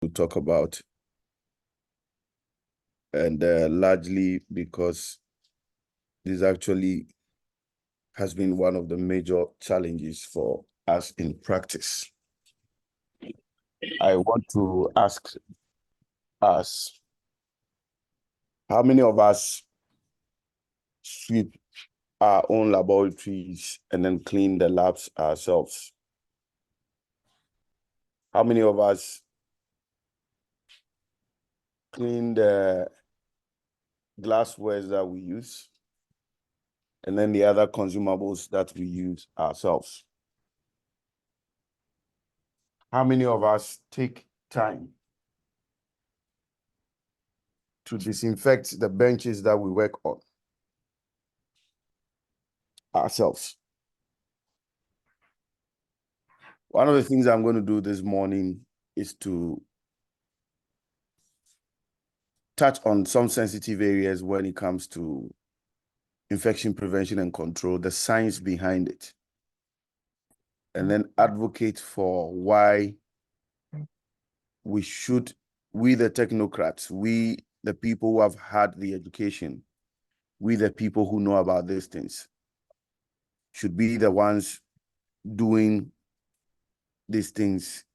to talk about, and largely because this actually has been one of the major challenges for us in practice. I want to ask us, how many of us sweep our own laboratories and then clean the labs ourselves? How many of us clean the glasswares that we use and then the other consumables that we use ourselves? How many of us take time to disinfect the benches that we work on ourselves? One of the things I'm going to do this morning is to touch on some sensitive areas when it comes to infection prevention and control, the science behind it, and then advocate for why we the technocrats, we the people who have had the education, we the people who know about these things, should be the ones doing these things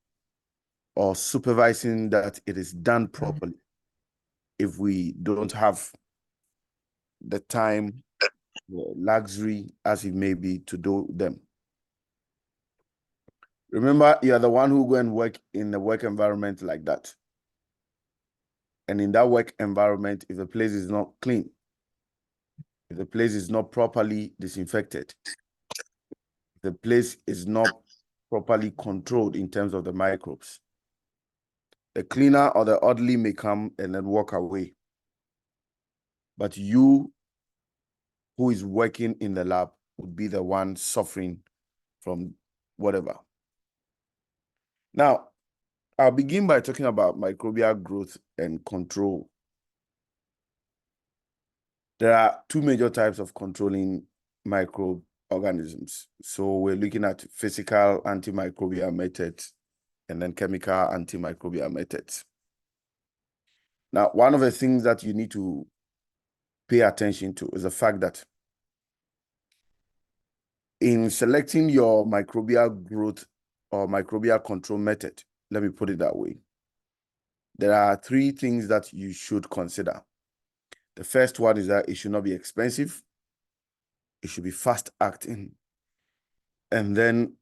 or supervising that it is done properly if we don't have the time, luxury as it may be, to do them. Remember, you are the one who go and work in a work environment like that. And in that work environment, if the place is not clean, if the place is not properly disinfected, if the place is not properly controlled in terms of the microbes, the cleaner or the orderly may come and then walk away. But you, who is working in the lab, would be the one suffering from whatever. Now, I'll begin by talking about microbial growth and control. There are two major types of controlling microorganisms. So we're looking at physical antimicrobial methods and then chemical antimicrobial methods. Now, one of the things that you need to pay attention to is the fact that in selecting your microbial growth or microbial control method, let me put it that way, there are three things that you should consider. The first one is that it should not be expensive. It should be fast acting. And then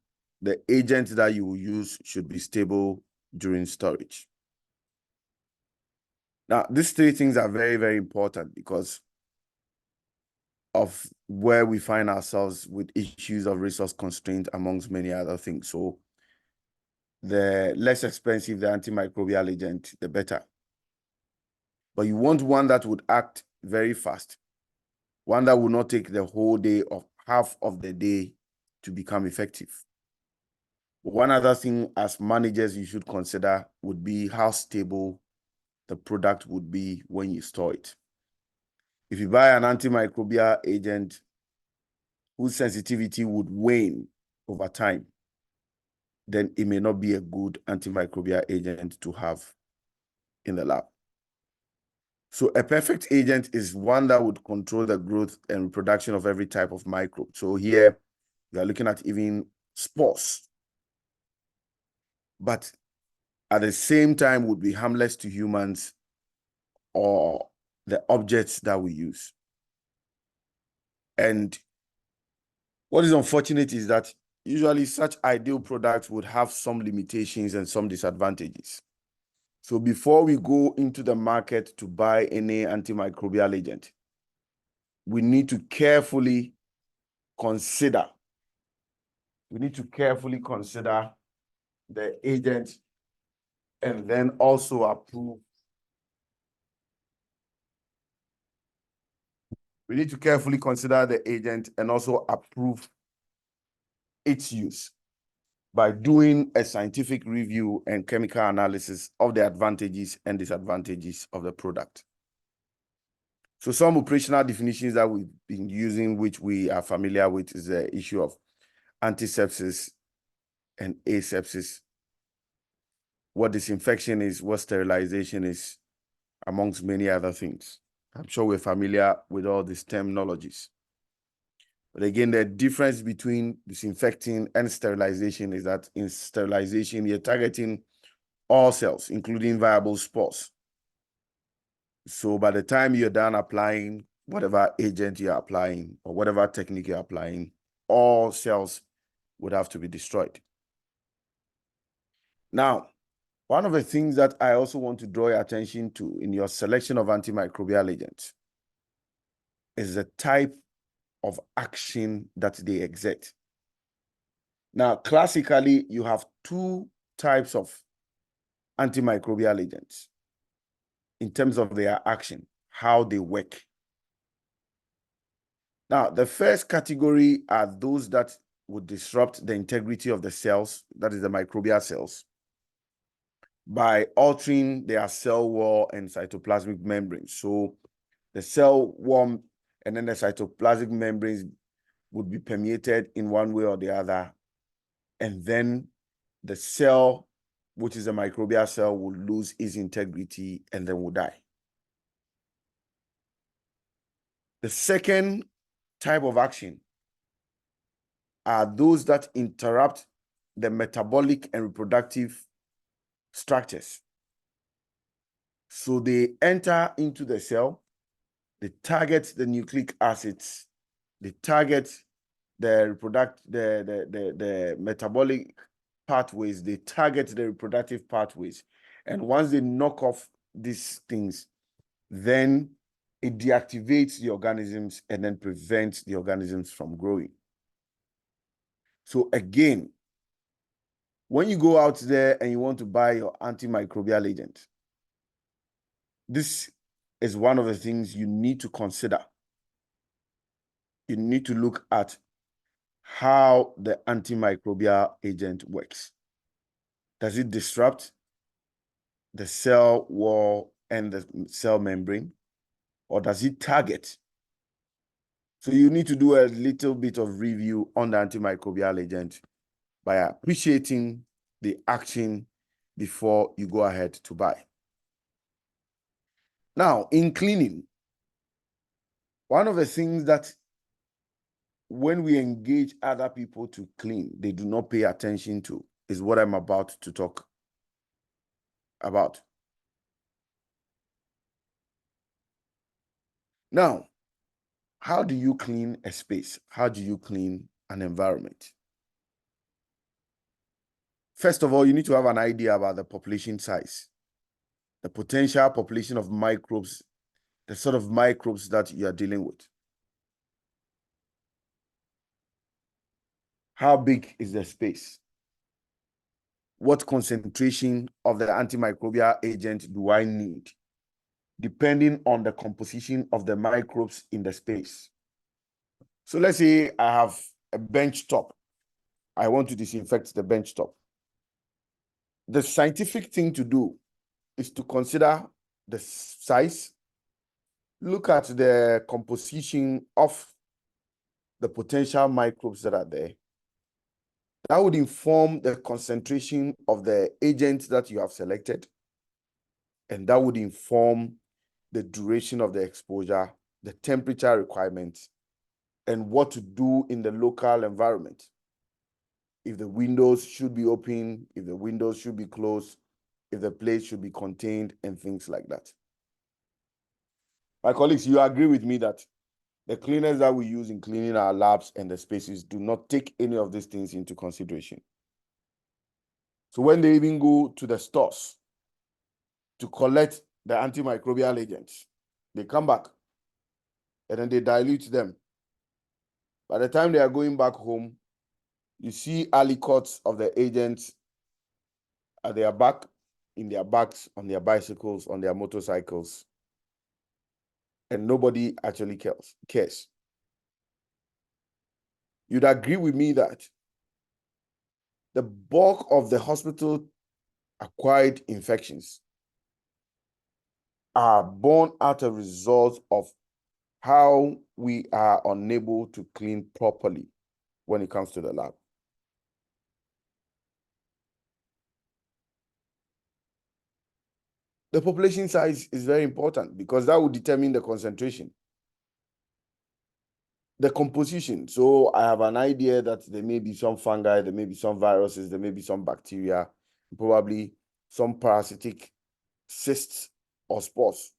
the agent that you will use should be stable during storage. Now, these three things are very, very important because of where we find ourselves with issues of resource constraint, amongst many other things. So the less expensive the antimicrobial agent, the better. But you want one that would act very fast, one that will not take the whole day or half of the day to become effective. One other thing as managers you should consider would be how stable the product would be when you store it. If you buy an antimicrobial agent whose sensitivity would wane over time, then it may not be a good antimicrobial agent to have in the lab. So a perfect agent is one that would control the growth and reproduction of every type of microbe. So here we are looking at even spores, but at the same time would be harmless to humans or the objects that we use. And what is unfortunate is that usually such ideal products would have some limitations and some disadvantages. So before we go into the market to buy any antimicrobial agent, we need to carefully consider. We need to carefully consider the agent and then also approve. We need to carefully consider the agent and also approve its use by doing a scientific review and chemical analysis of the advantages and disadvantages of the product. So some operational definitions that we've been using, which we are familiar with, is the issue of antisepsis and asepsis. what disinfection is, what sterilization is, amongst many other things. I'm sure we're familiar with all these terminologies. But again, the difference between disinfecting and sterilization is that in sterilization, you're targeting all cells, including viable spores. So by the time you're done applying whatever agent you're applying or whatever technique you're applying, all cells would have to be destroyed. Now, one of the things that I also want to draw your attention to in your selection of antimicrobial agents is the type of action that they exert. Now, classically, you have two types of antimicrobial agents in terms of their action, how they work. Now, the first category are those that would disrupt the integrity of the cells, that is the microbial cells, by altering their cell wall and cytoplasmic membranes. So the cell wall and then the cytoplasmic membranes would be permeated in one way or the other. And then the cell, which is a microbial cell, will lose its integrity and then will die. The second type of action are those that interrupt the metabolic and reproductive structures. So they enter into the cell, they target the nucleic acids, they target the metabolic pathways, they target the reproductive pathways. And once they knock off these things, then it deactivates the organisms and then prevents the organisms from growing. So again, when you go out there and you want to buy your antimicrobial agent, this is one of the things you need to consider. You need to look at how the antimicrobial agent works. Does it disrupt the cell wall and the cell membrane, or does it target? So you need to do a little bit of review on the antimicrobial agent by appreciating the action before you go ahead to buy. Now, in cleaning, one of the things that when we engage other people to clean, they do not pay attention to is what I'm about to talk about. Now, how do you clean a space? How do you clean an environment? First of all, you need to have an idea about the population size, the potential population of microbes, the sort of microbes that you are dealing with. How big is the space? What concentration of the antimicrobial agent do I need, depending on the composition of the microbes in the space? So let's say I have a bench top. I want to disinfect the bench top. The scientific thing to do is to consider the size, look at the composition of the potential microbes that are there. That would inform the concentration of the agent that you have selected, and that would inform the duration of the exposure, the temperature requirements, and what to do in the local environment. If the windows should be open, if the windows should be closed, if the place should be contained, and things like that. My colleagues, you agree with me that the cleaners that we use in cleaning our labs and the spaces do not take any of these things into consideration. So when they even go to the stores to collect the antimicrobial agents, they come back and then they dilute them. By the time they are going back home, you see aliquots of the agents at their back, in their backs, on their bicycles, on their motorcycles, and nobody actually cares. You'd agree with me that the bulk of the hospital-acquired infections are born out of result of how we are unable to clean properly when it comes to the lab. The population size is very important because that will determine the concentration. The composition. So I have an idea that there may be some fungi, there may be some viruses, there may be some bacteria, probably some parasitic cysts or spores.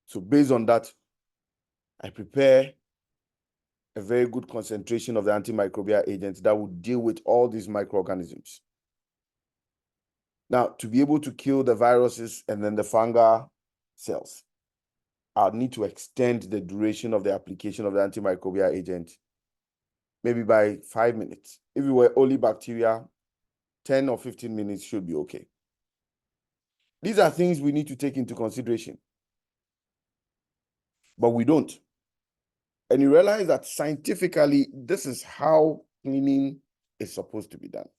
So based on that, I prepare a very good concentration of the antimicrobial agents that would deal with all these microorganisms. Now, to be able to kill the viruses and then the fungal cells, I'll need to extend the duration of the application of the antimicrobial agent, maybe by 5 minutes. If it were only bacteria, 10 or 15 minutes should be okay. These are things we need to take into consideration, but we don't. And you realize that scientifically, this is how cleaning is supposed to be done.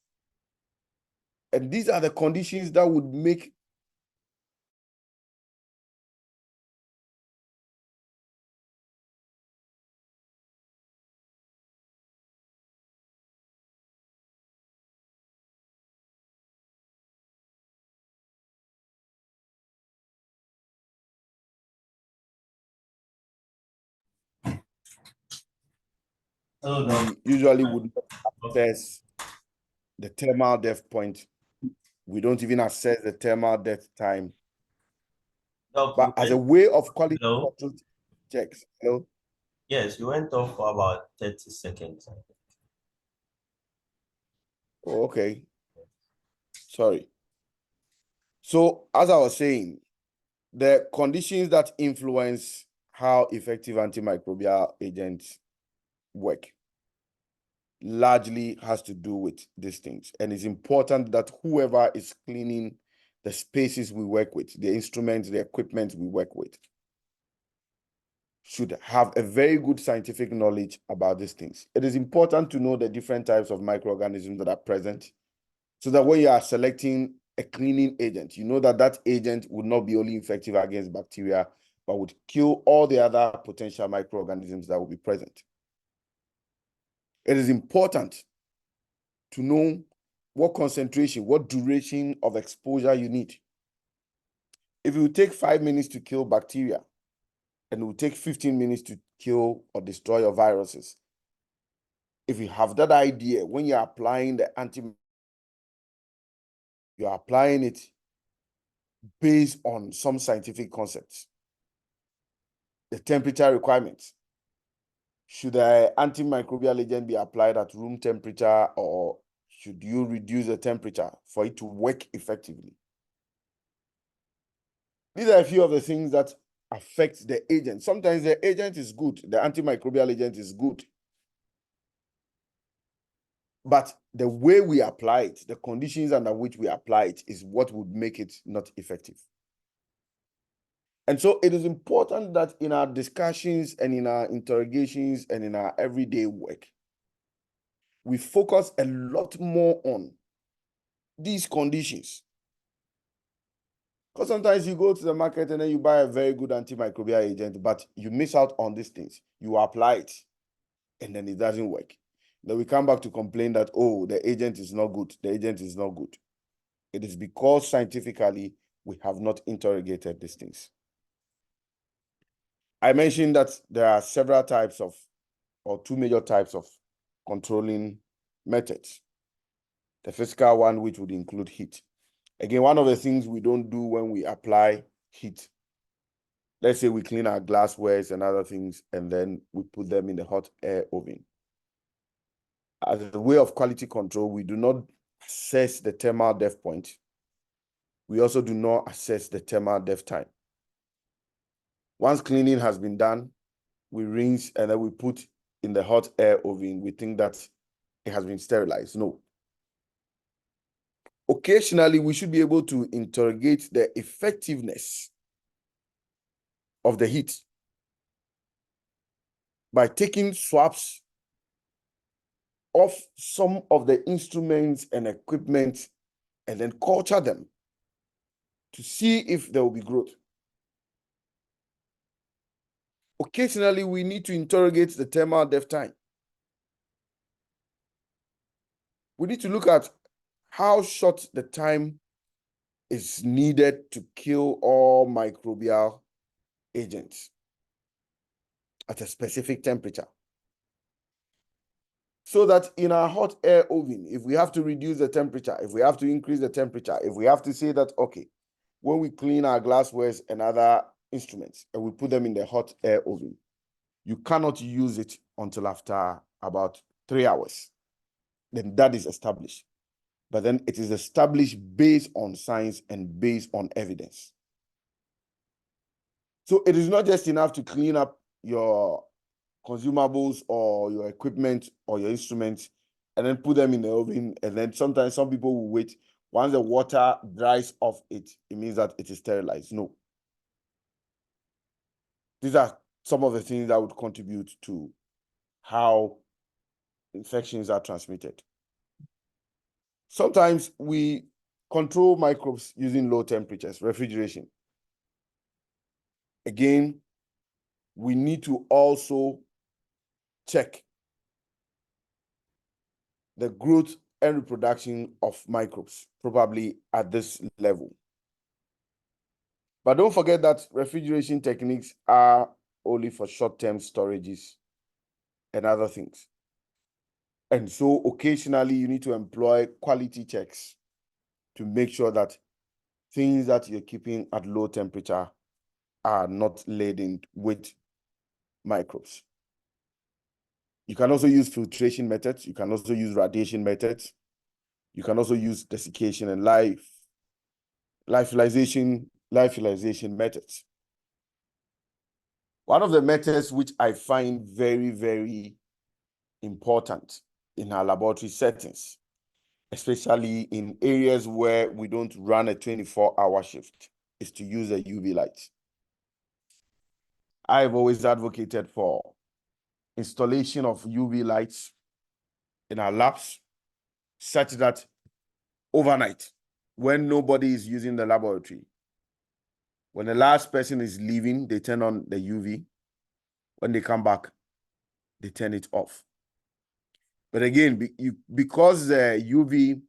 And these are the conditions that would make we usually would not assess the thermal death point. We don't even assess the thermal death time. But as a way of quality control checks, Yes, you went off for about 30 seconds. Oh, okay. Sorry. So as I was saying, the conditions that influence how effective antimicrobial agents work largely has to do with these things. And it's important that whoever is cleaning the spaces we work with, the instruments, the equipment we work with, should have a very good scientific knowledge about these things. It is important to know the different types of microorganisms that are present so that when you are selecting a cleaning agent, you know that that agent would not be only effective against bacteria, but would kill all the other potential microorganisms that will be present. It is important to know what concentration, what duration of exposure you need. If it will take 5 minutes to kill bacteria, and it will take 15 minutes to kill or destroy your viruses, if you have that idea, when you're applying the you're applying it based on some scientific concepts. The temperature requirements. Should an antimicrobial agent be applied at room temperature, or should you reduce the temperature for it to work effectively? These are a few of the things that affect the agent. Sometimes the agent is good, the antimicrobial agent is good, but the way we apply it, the conditions under which we apply it, is what would make it not effective. And so it is important that in our discussions and in our interrogations and in our everyday work, we focus a lot more on these conditions. Because sometimes you go to the market and then you buy a very good antimicrobial agent, but you miss out on these things. You apply it and then it doesn't work. Then we come back to complain that, oh, the agent is not good. The agent is not good. It is because scientifically we have not interrogated these things. I mentioned that there are several types of, or two major types of controlling methods. The physical one, which would include heat. Again, one of the things we don't do when we apply heat, let's say we clean our glasswares and other things, and then we put them in the hot air oven. As a way of quality control, we do not assess the thermal death point. We also do not assess the thermal death time. Once cleaning has been done, we rinse and then we put in the hot air oven. We think that it has been sterilized. No. Occasionally, we should be able to interrogate the effectiveness of the heat by taking swabs of some of the instruments and equipment and then culture them to see if there will be growth. Occasionally, we need to interrogate the thermal death time. We need to look at how short the time is needed to kill all microbial agents at a specific temperature. So that in our hot air oven, if we have to reduce the temperature, if we have to increase the temperature, if we have to say that, okay, when we clean our glasswares and other instruments and we put them in the hot air oven, you cannot use it until after about 3 hours. Then that is established. But then it is established based on science and based on evidence. So it is not just enough to clean up your consumables or your equipment or your instruments and then put them in the oven. And then sometimes some people will wait. Once the water dries off it, it means that it is sterilized. No. These are some of the things that would contribute to how infections are transmitted. Sometimes we control microbes using low temperatures, refrigeration. Again, we need to also check the growth and reproduction of microbes, probably at this level. But don't forget that refrigeration techniques are only for short-term storages and other things. And so occasionally you need to employ quality checks to make sure that things that you're keeping at low temperature are not laden with microbes. You can also use filtration methods. You can also use radiation methods. You can also use desiccation and lyophilization methods. One of the methods which I find very, very important in our laboratory settings, especially in areas where we don't run a 24-hour shift, is to use a UV light. I've always advocated for installation of UV lights in our labs such that overnight, when nobody is using the laboratory, when the last person is leaving, they turn on the UV. When they come back, they turn it off. But again, because the UV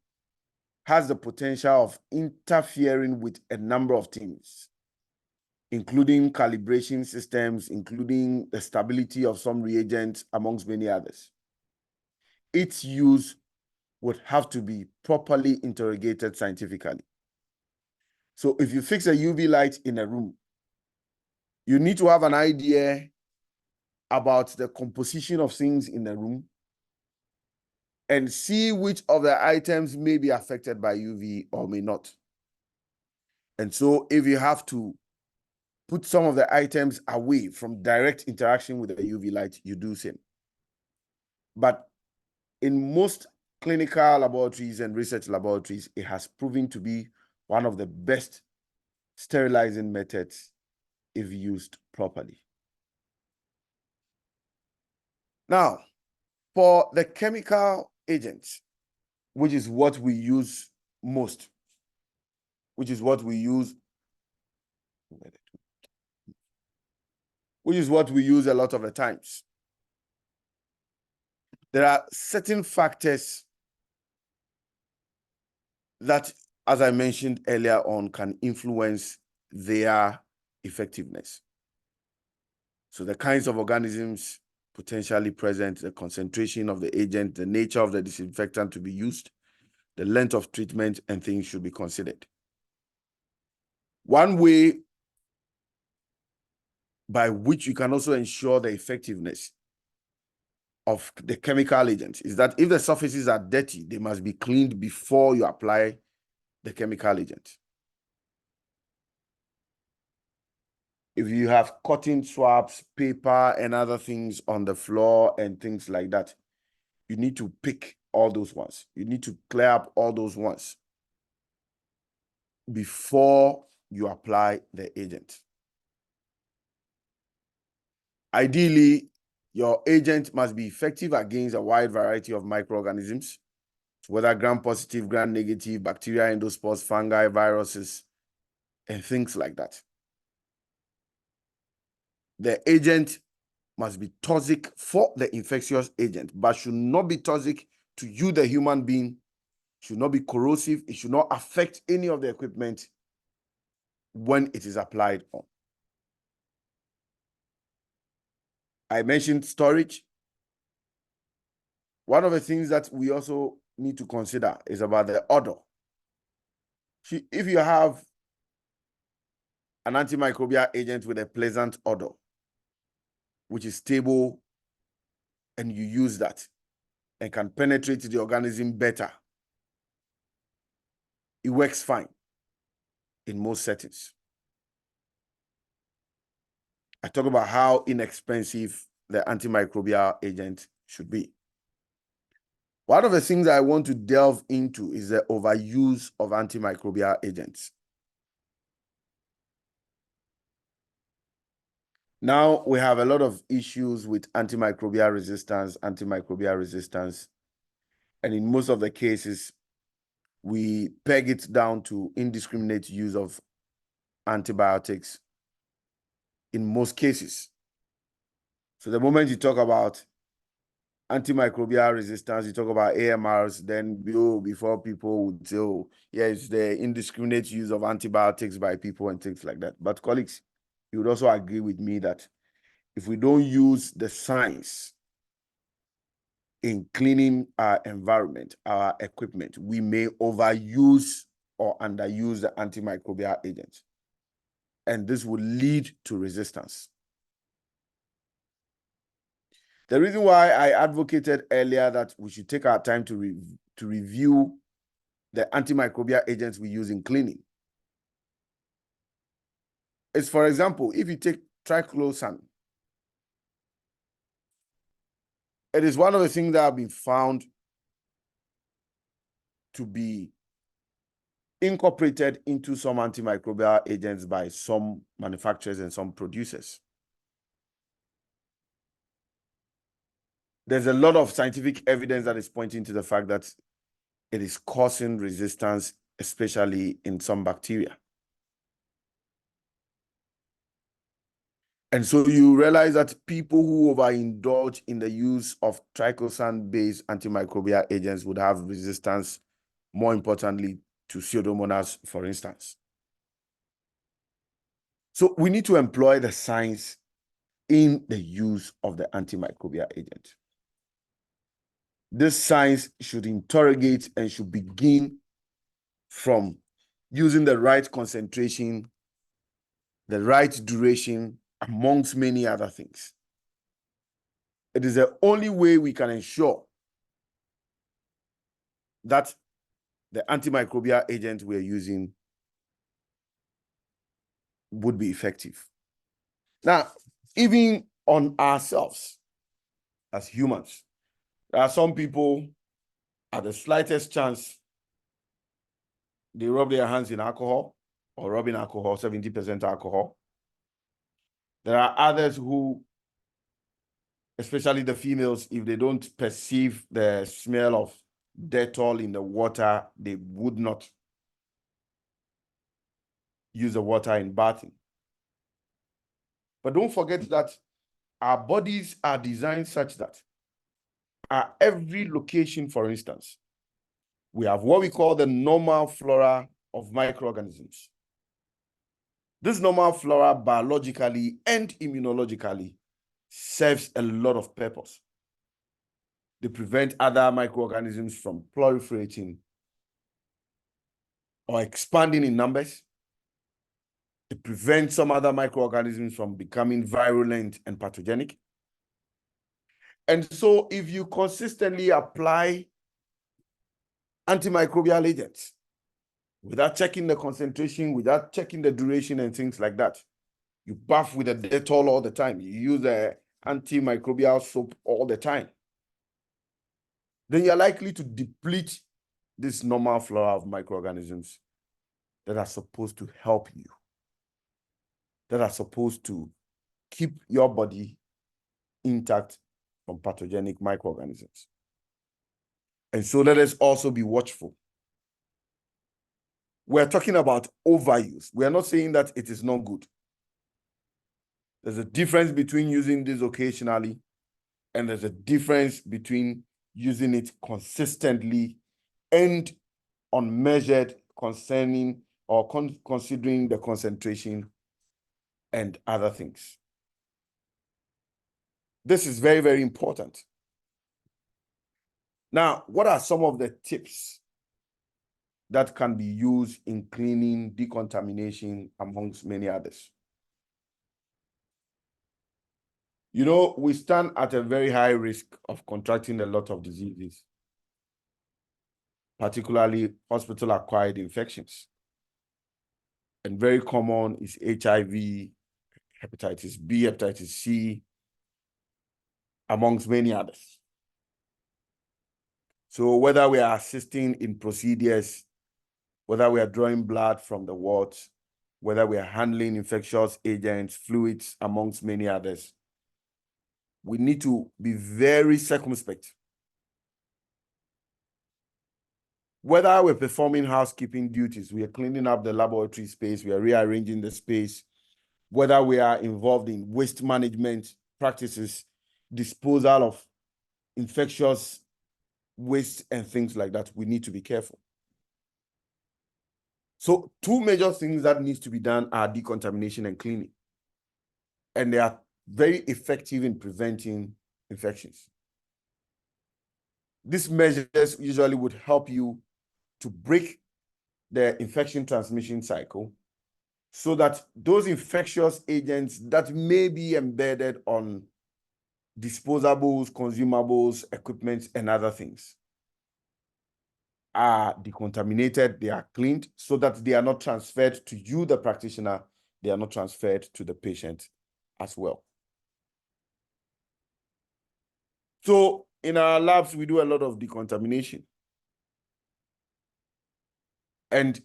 has the potential of interfering with a number of things, including calibration systems, including the stability of some reagents, amongst many others, its use would have to be properly interrogated scientifically. So if you fix a UV light in a room, you need to have an idea about the composition of things in the room and see which of the items may be affected by UV or may not. And so if you have to put some of the items away from direct interaction with the UV light, you do same. But in most clinical laboratories and research laboratories, it has proven to be one of the best sterilizing methods if used properly. Now, for the chemical agents, which is what we use most, which is what we use a lot of the times, there are certain factors that, as I mentioned earlier on, can influence their effectiveness. So the kinds of organisms potentially present, the concentration of the agent, the nature of the disinfectant to be used, the length of treatment, and things should be considered. One way by which you can also ensure the effectiveness of the chemical agent is that if the surfaces are dirty, they must be cleaned before you apply the chemical agent. If you have cotton swabs, paper, and other things on the floor and things like that, you need to pick all those ones. You need to clear up all those ones before you apply the agent. Ideally, your agent must be effective against a wide variety of microorganisms, whether gram-positive, gram-negative, bacteria, endospores, fungi, viruses, and things like that. The agent must be toxic for the infectious agent, but should not be toxic to you, the human being, should not be corrosive. It should not affect any of the equipment when it is applied on. I mentioned storage. One of the things that we also need to consider is about the odor. If you have an antimicrobial agent with a pleasant odor, which is stable, and you use that and can penetrate the organism better, it works fine in most settings. I talk about how inexpensive the antimicrobial agent should be. One of the things I want to delve into is the overuse of antimicrobial agents. Now we have a lot of issues with antimicrobial resistance, and in most of the cases, we peg it down to indiscriminate use of antibiotics in most cases. So the moment you talk about antimicrobial resistance, you talk about AMRs, then before people would say, oh, yeah, it's the indiscriminate use of antibiotics by people and things like that. But colleagues, you would also agree with me that if we don't use the science in cleaning our environment, our equipment, we may overuse or underuse the antimicrobial agents. And this will lead to resistance. The reason why I advocated earlier that we should take our time to review the antimicrobial agents we use in cleaning is, for example, if you take triclosan, it is one of the things that have been found to be incorporated into some antimicrobial agents by some manufacturers and some producers. There's a lot of scientific evidence that is pointing to the fact that it is causing resistance, especially in some bacteria. And so you realize that people who overindulge in the use of triclosan-based antimicrobial agents would have resistance, more importantly, to Pseudomonas, for instance. So we need to employ the science in the use of the antimicrobial agent. This science should interrogate and should begin from using the right concentration, the right duration, amongst many other things. It is the only way we can ensure that the antimicrobial agent we're using would be effective. Now, even on ourselves as humans, there are some people, at the slightest chance, they rub their hands in alcohol or rubbing alcohol, 70% alcohol. There are others who, especially the females, if they don't perceive the smell of Dettol in the water, they would not use the water in bathing. But don't forget that our bodies are designed such that at every location, for instance, we have what we call the normal flora of microorganisms. This normal flora biologically and immunologically serves a lot of purpose. They prevent other microorganisms from proliferating or expanding in numbers. They prevent some other microorganisms from becoming virulent and pathogenic. And so if you consistently apply antimicrobial agents without checking the concentration, without checking the duration and things like that, you bath with a Dettol all the time, you use an antimicrobial soap all the time, then you're likely to deplete this normal flora of microorganisms that are supposed to help you, that are supposed to keep your body intact from pathogenic microorganisms. And so let us also be watchful. We're talking about overuse. We are not saying that it is not good. There's a difference between using this occasionally, and there's a difference between using it consistently and unmeasured concerning or considering the concentration and other things. This is very, very important. Now, what are some of the tips that can be used in cleaning, decontamination, amongst many others? You know, we stand at a very high risk of contracting a lot of diseases, particularly hospital-acquired infections. And very common is HIV, hepatitis B, hepatitis C, amongst many others. So whether we are assisting in procedures, whether we are drawing blood from the wards, whether we are handling infectious agents, fluids, amongst many others, we need to be very circumspect. Whether we're performing housekeeping duties, we are cleaning up the laboratory space, we are rearranging the space, whether we are involved in waste management practices, disposal of infectious waste and things like that, we need to be careful. So two major things that needs to be done are decontamination and cleaning. And they are very effective in preventing infections. These measures usually would help you to break the infection transmission cycle so that those infectious agents that may be embedded on disposables, consumables, equipment, and other things are decontaminated, they are cleaned so that they are not transferred to you, the practitioner, they are not transferred to the patient as well. So in our labs, we do a lot of decontamination. And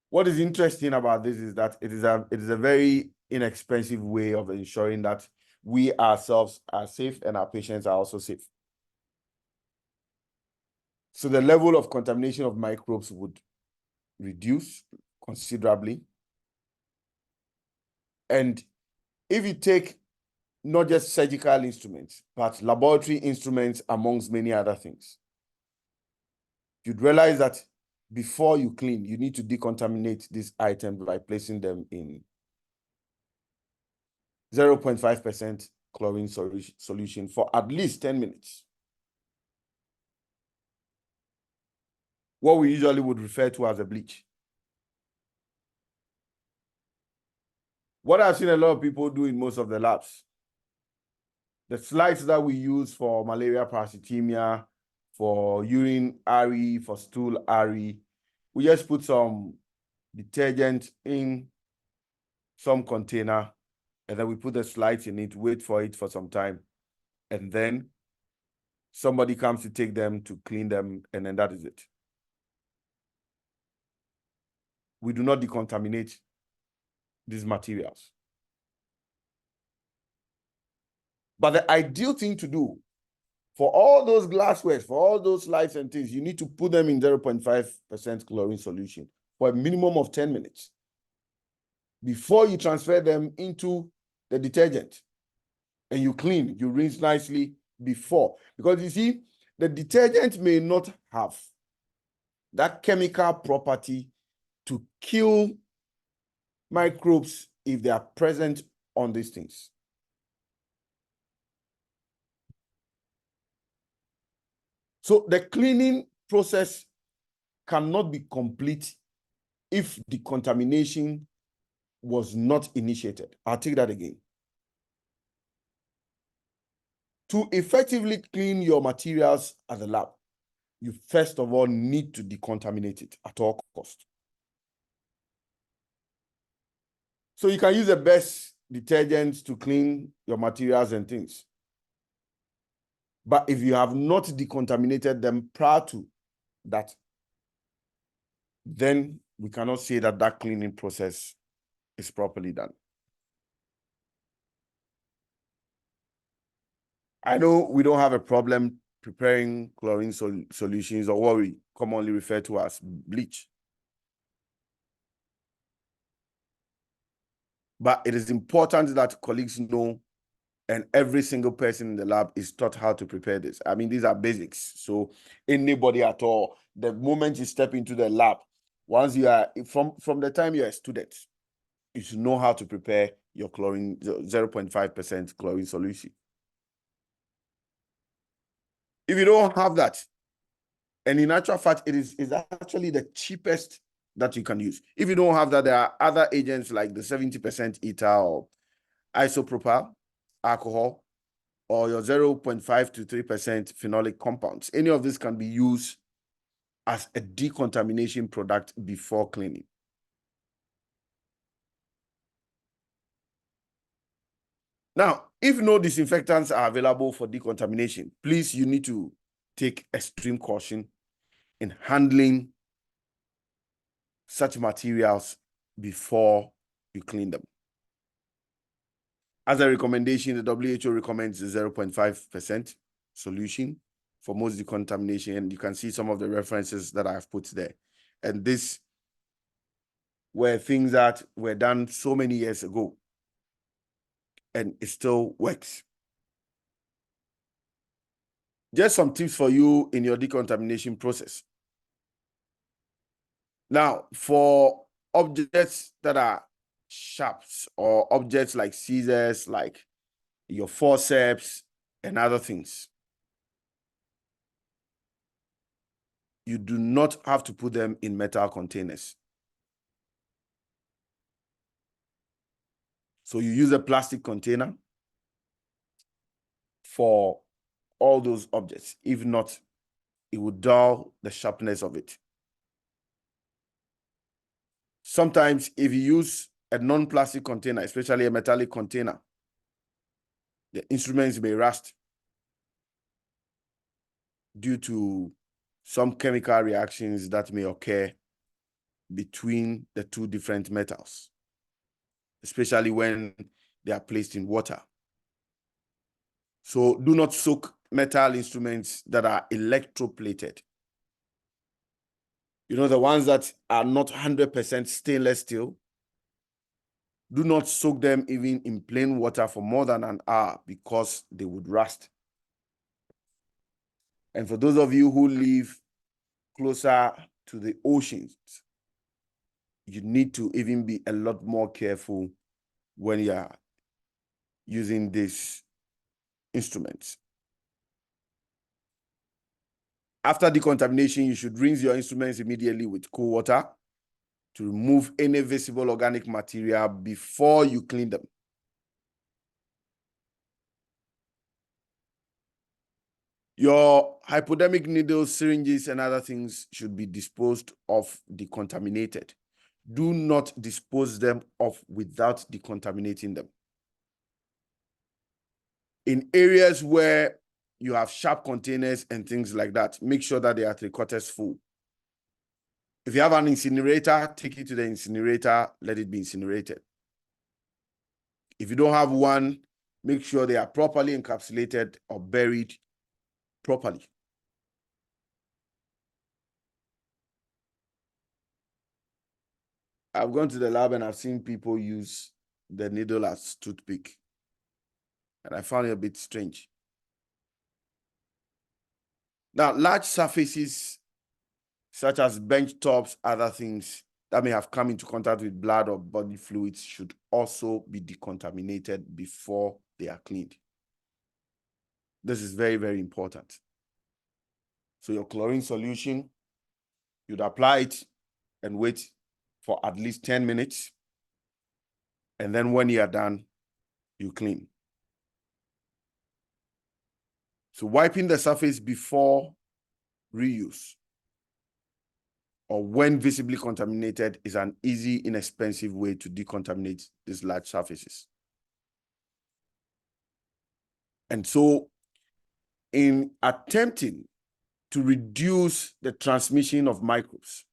what is interesting about this is that it is a very inexpensive way of ensuring that we ourselves are safe and our patients are also safe. So the level of contamination of microbes would reduce considerably. And if you take not just surgical instruments, but laboratory instruments amongst many other things, you'd realize that before you clean, you need to decontaminate these items by placing them in 0.5% chlorine solution for at least 10 minutes. What we usually would refer to as a bleach. What I've seen a lot of people do in most of the labs, the slides that we use for malaria parasitemia, for urine ARI, for stool ARI, we just put some detergent in some container, and then we put the slides in it, wait for it for some time, and then somebody comes to take them to clean them, and then that is it. We do not decontaminate these materials. But the ideal thing to do for all those glasswares, for all those slides and things, you need to put them in 0.5% chlorine solution for a minimum of 10 minutes before you transfer them into the detergent. And you clean, you rinse nicely before. Because you see, the detergent may not have that chemical property to kill microbes if they are present on these things. So the cleaning process cannot be complete if the contamination was not initiated. I'll take that again. To effectively clean your materials at the lab, you first of all need to decontaminate it at all costs. So you can use the best detergents to clean your materials and things. But if you have not decontaminated them prior to that, then we cannot say that that cleaning process is properly done. I know we don't have a problem preparing chlorine solutions or what we commonly refer to as bleach. But it is important that colleagues know And every single person in the lab is taught how to prepare this. I mean, these are basics. So anybody at all, the moment you step into the lab, once you are from the time you're a student, you should know how to prepare your chlorine 0.5% chlorine solution. If you don't have that, and in actual fact, it is actually the cheapest that you can use. If you don't have that, there are other agents like the 70% ether or isopropyl alcohol, or your 0.5 to 3% phenolic compounds. Any of this can be used as a decontamination product before cleaning. Now, if no disinfectants are available for decontamination, please, you need to take extreme caution in handling such materials before you clean them. As a recommendation, the WHO recommends 0.5% solution for most decontamination, and you can see some of the references that I've put there. And this were things that were done so many years ago, and it still works. Just some tips for you in your decontamination process. Now, for objects that are sharps or objects like scissors, like your forceps and other things, you do not have to put them in metal containers. So you use a plastic container for all those objects. If not, it would dull the sharpness of it. Sometimes if you use a non-plastic container, especially a metallic container, the instruments may rust due to some chemical reactions that may occur between the two different metals, especially when they are placed in water. So do not soak metal instruments that are electroplated. You know, the ones that are not 100% stainless steel. Do not soak them even in plain water for more than an hour because they would rust. And for those of you who live closer to the oceans, you need to even be a lot more careful when you are using these instruments. After decontamination, you should rinse your instruments immediately with cool water to remove any visible organic material before you clean them. Your hypodermic needles, syringes, and other things should be disposed of decontaminated. Do not dispose them of without decontaminating them. In areas where you have sharp containers and things like that, make sure that they are 3/4 full. If you have an incinerator, take it to the incinerator, let it be incinerated. If you don't have one, make sure they are properly encapsulated or buried properly. I've gone to the lab and I've seen people use the needle as toothpick, and I found it a bit strange. Now, large surfaces such as bench tops, other things that may have come into contact with blood or body fluids should also be decontaminated before they are cleaned. This is very, very important. So your chlorine solution, you'd apply it and wait for at least 10 minutes. And then when you are done, you clean. So wiping the surface before reuse or when visibly contaminated is an easy, inexpensive way to decontaminate these large surfaces. And so in attempting to reduce the transmission of microbes,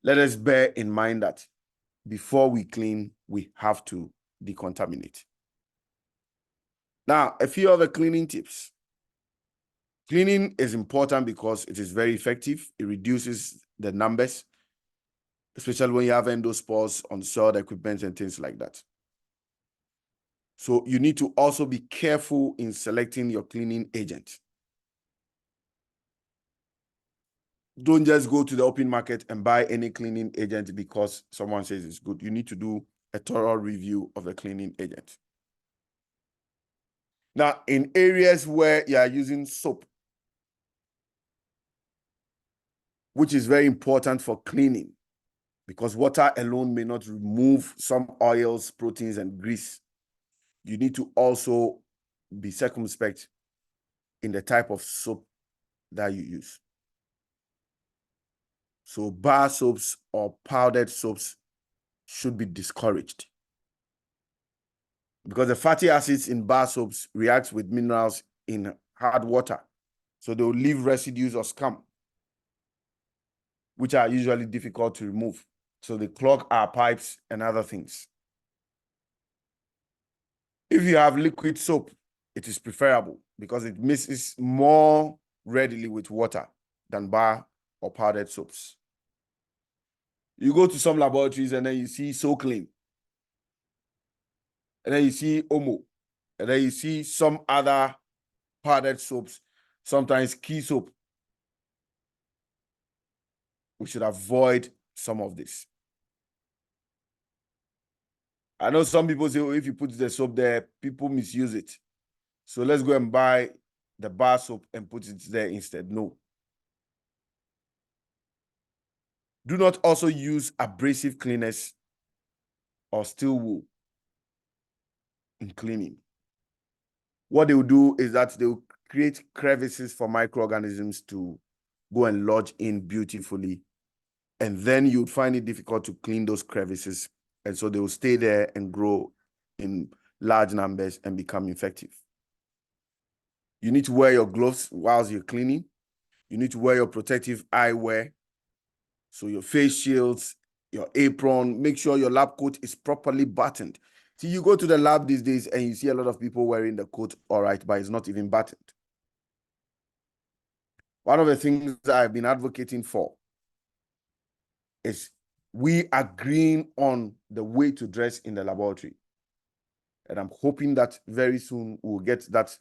let us bear in mind that before we clean, we have to decontaminate. Now, a few other cleaning tips. Cleaning is important because it is very effective. It reduces the numbers, especially when you have endospores on soiled equipment and things like that. So you need to also be careful in selecting your cleaning agent. Don't just go to the open market and buy any cleaning agent because someone says it's good. You need to do a thorough review of the cleaning agent. Now, in areas where you are using soap, which is very important for cleaning, because water alone may not remove some oils, proteins, and grease, you need to also be circumspect in the type of soap that you use. So bar soaps or powdered soaps should be discouraged, because the fatty acids in bar soaps react with minerals in hard water. So they will leave residues or scum, which are usually difficult to remove. So they clog our pipes and other things. If you have liquid soap, it is preferable because it mixes more readily with water than bar or powdered soaps. You go to some laboratories and then you see So Clean, and then you see Omo, and then you see some other powdered soaps, sometimes Key soap. We should avoid some of this. I know some people say, oh, if you put the soap there, people misuse it. So let's go and buy the bar soap and put it there instead. No. Do not also use abrasive cleaners or steel wool in cleaning. What they will do is that they will create crevices for microorganisms to go and lodge in beautifully. And then you'd find it difficult to clean those crevices. And so they will stay there and grow in large numbers and become infective. You need to wear your gloves whilst you're cleaning. You need to wear your protective eyewear. So your face shields, your apron, make sure your lab coat is properly buttoned. See, you go to the lab these days and you see a lot of people wearing the coat, all right, but it's not even buttoned. One of the things that I've been advocating for is we agreeing on the way to dress in the laboratory. And I'm hoping that very soon we'll get that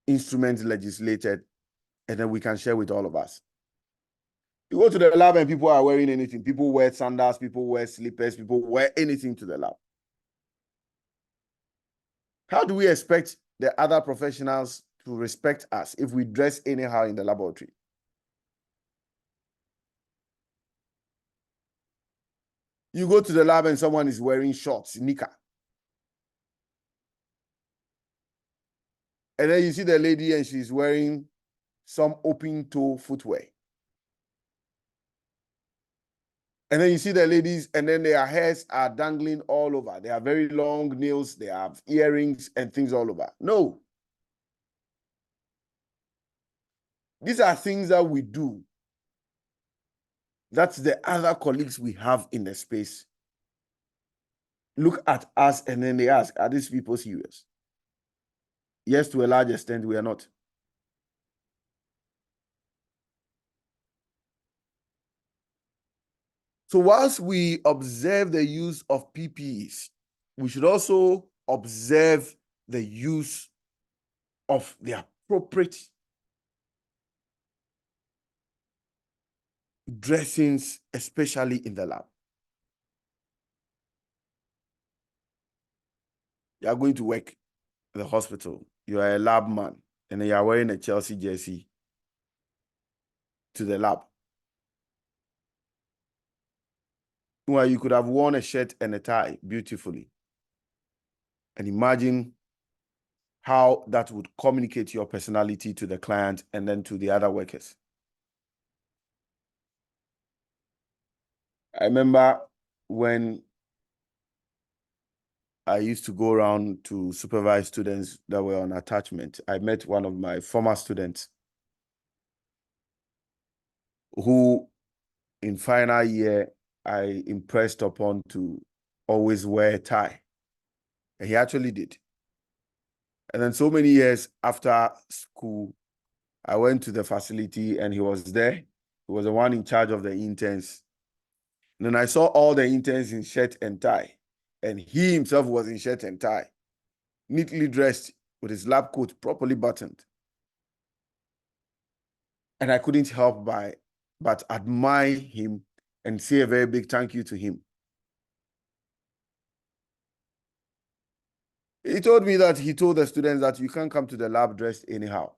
instrument legislated and then we can share with all of us. You go to the lab and people are wearing anything. People wear sandals, people wear slippers, people wear anything to the lab. How do we expect the other professionals to respect us if we dress anyhow in the laboratory? You go to the lab and someone is wearing shorts, knicker. And then you see the lady and she's wearing some open-toe footwear. And then you see the ladies and then their hairs are dangling all over. They have very long nails, they have earrings and things all over. No. These are things that we do. That's the other colleagues we have in the space. Look at us and then they ask, are these people serious? Yes, to a large extent, we are not. So whilst we observe the use of PPEs, we should also observe the use of the appropriate dressings, especially in the lab. You are going to work in the hospital. You are a lab man, and you are wearing a Chelsea jersey to the lab. Well, you could have worn a shirt and a tie beautifully. And imagine how that would communicate your personality to the client and then to the other workers. I remember when I used to go around to supervise students that were on attachment. I met one of my former students who, in final year, I impressed upon to always wear a tie. And he actually did. And then so many years after school, I went to the facility and he was there. He was the one in charge of the interns. And then I saw all the interns in shirt and tie. and he himself was in shirt and tie, neatly dressed with his lab coat properly buttoned. And I couldn't help but admire him and say a very big thank you to him. He told me that he told the students that you can't come to the lab dressed anyhow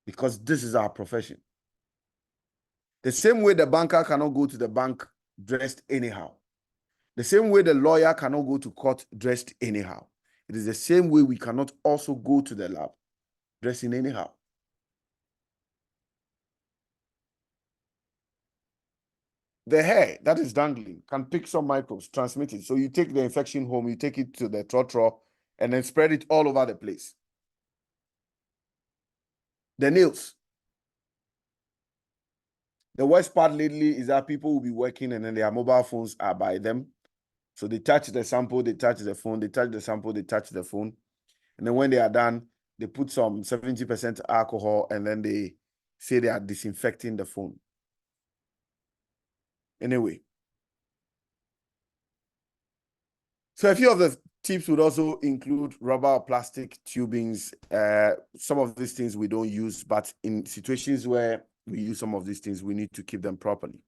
because this is our profession. The same way the banker cannot go to the bank dressed anyhow. The same way the lawyer cannot go to court dressed anyhow. It is the same way we cannot also go to the lab dressing anyhow. The hair that is dangling can pick some microbes, transmit it. So you take the infection home, you take it to the trotro, and then spread it all over the place. The nails. The worst part lately is that people will be working and then their mobile phones are by them. So they touch the sample, they touch the phone, they touch the sample, they touch the phone. And then when they are done, they put some 70% alcohol and then they say they are disinfecting the phone. Anyway. So a few of the tips would also include rubber or plastic tubings. Some of these things we don't use, but in situations where we use some of these things, we need to keep them properly.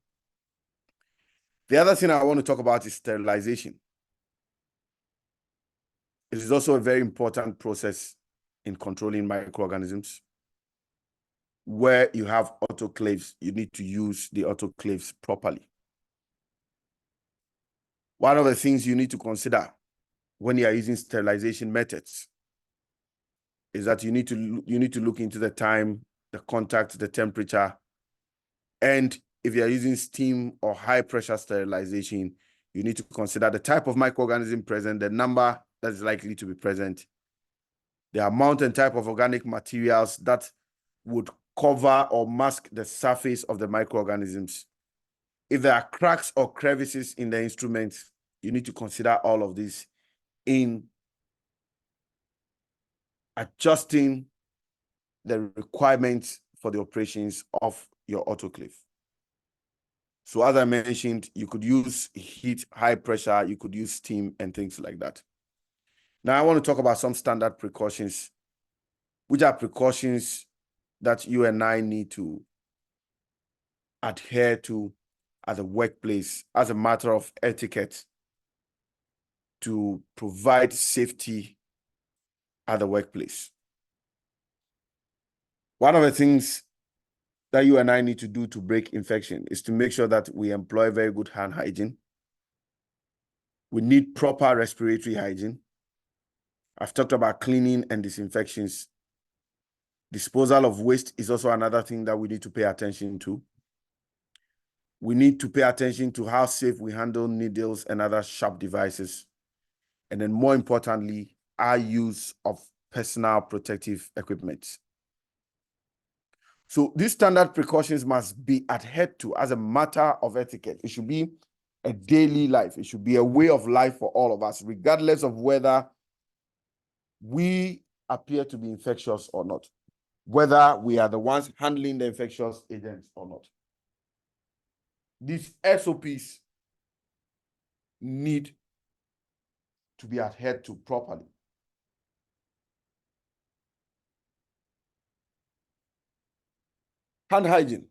The other thing I want to talk about is sterilization. It is also a very important process in controlling microorganisms. Where you have autoclaves, you need to use the autoclaves properly. One of the things you need to consider when you are using sterilization methods is that you need to look into the time, the contact, the temperature, and if you are using steam or high pressure sterilization, you need to consider the type of microorganism present, the number that is likely to be present, the amount and type of organic materials that would cover or mask the surface of the microorganisms. If there are cracks or crevices in the instruments, you need to consider all of this in adjusting the requirements for the operations of your autoclave. So as I mentioned, you could use heat, high pressure, you could use steam and things like that. Now I want to talk about some standard precautions, which are precautions that you and I need to adhere to at the workplace as a matter of etiquette to provide safety at the workplace. One of the things that you and I need to do to break infection is to make sure that we employ very good hand hygiene. We need proper respiratory hygiene. I've talked about cleaning and disinfections. Disposal of waste is also another thing that we need to pay attention to. We need to pay attention to how safe we handle needles and other sharp devices. And then more importantly, our use of personal protective equipment. So these standard precautions must be adhered to as a matter of etiquette. It should be a daily life. It should be a way of life for all of us, regardless of whether we appear to be infectious or not, whether we are the ones handling the infectious agents or not. These SOPs need to be adhered to properly. Hand hygiene.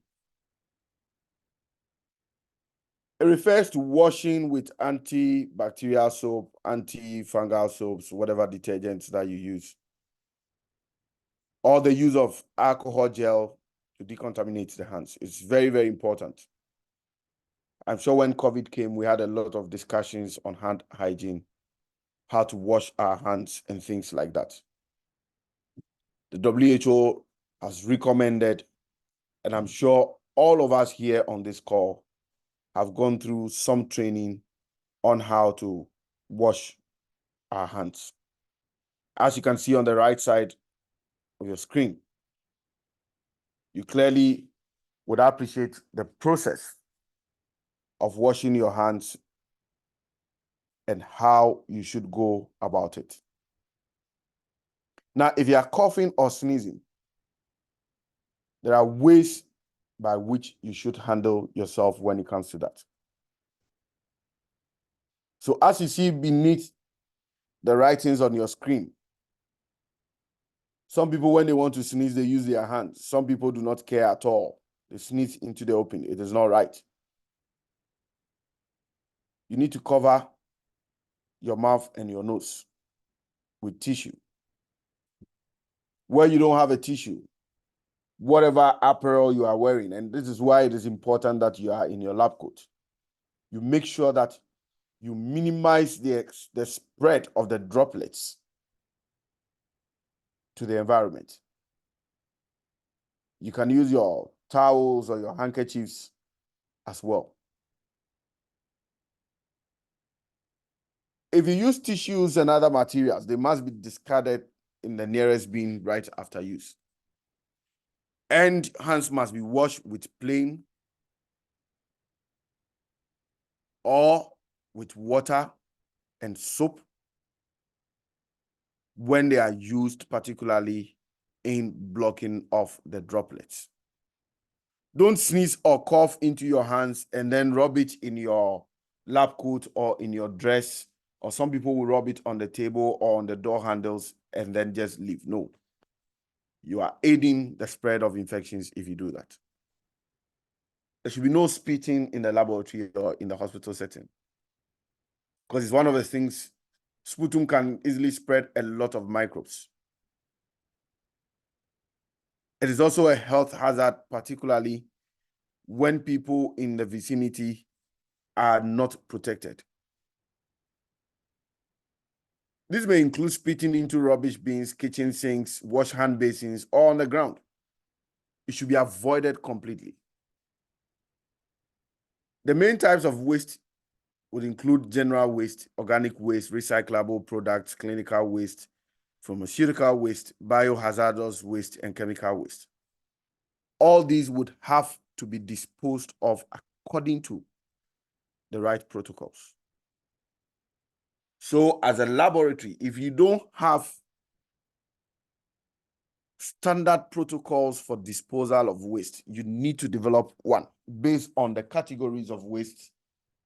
It refers to washing with antibacterial soap, antifungal soaps, whatever detergents that you use, or the use of alcohol gel to decontaminate the hands. It's very, very important. I'm sure when COVID came, we had a lot of discussions on hand hygiene, how to wash our hands and things like that. The WHO has recommended, and I'm sure all of us here on this call have gone through some training on how to wash our hands. As you can see on the right side of your screen, you clearly would appreciate the process of washing your hands and how you should go about it. Now, if you are coughing or sneezing, there are ways by which you should handle yourself when it comes to that. So as you see beneath the writings on your screen, some people, when they want to sneeze, they use their hands. Some people do not care at all. They sneeze into the open. It is not right. You need to cover your mouth and your nose with tissue. Where you don't have a tissue, whatever apparel you are wearing, and this is why it is important that you are in your lab coat, you make sure that you minimize the spread of the droplets to the environment. You can use your towels or your handkerchiefs as well. If you use tissues and other materials, they must be discarded in the nearest bin right after use. And hands must be washed with plain or with water and soap when they are used, particularly in blocking off the droplets. Don't sneeze or cough into your hands and then rub it in your lab coat or in your dress, or some people will rub it on the table or on the door handles and then just leave. No. You are aiding the spread of infections if you do that. There should be no spitting in the laboratory or in the hospital setting, because it's one of the things, sputum can easily spread a lot of microbes. It is also a health hazard, particularly when people in the vicinity are not protected. This may include spitting into rubbish bins, kitchen sinks, wash hand basins, or on the ground. It should be avoided completely. The main types of waste would include general waste, organic waste, recyclable products, clinical waste, pharmaceutical waste, biohazardous waste, and chemical waste. All these would have to be disposed of according to the right protocols. So as a laboratory, if you don't have standard protocols for disposal of waste, you need to develop one based on the categories of waste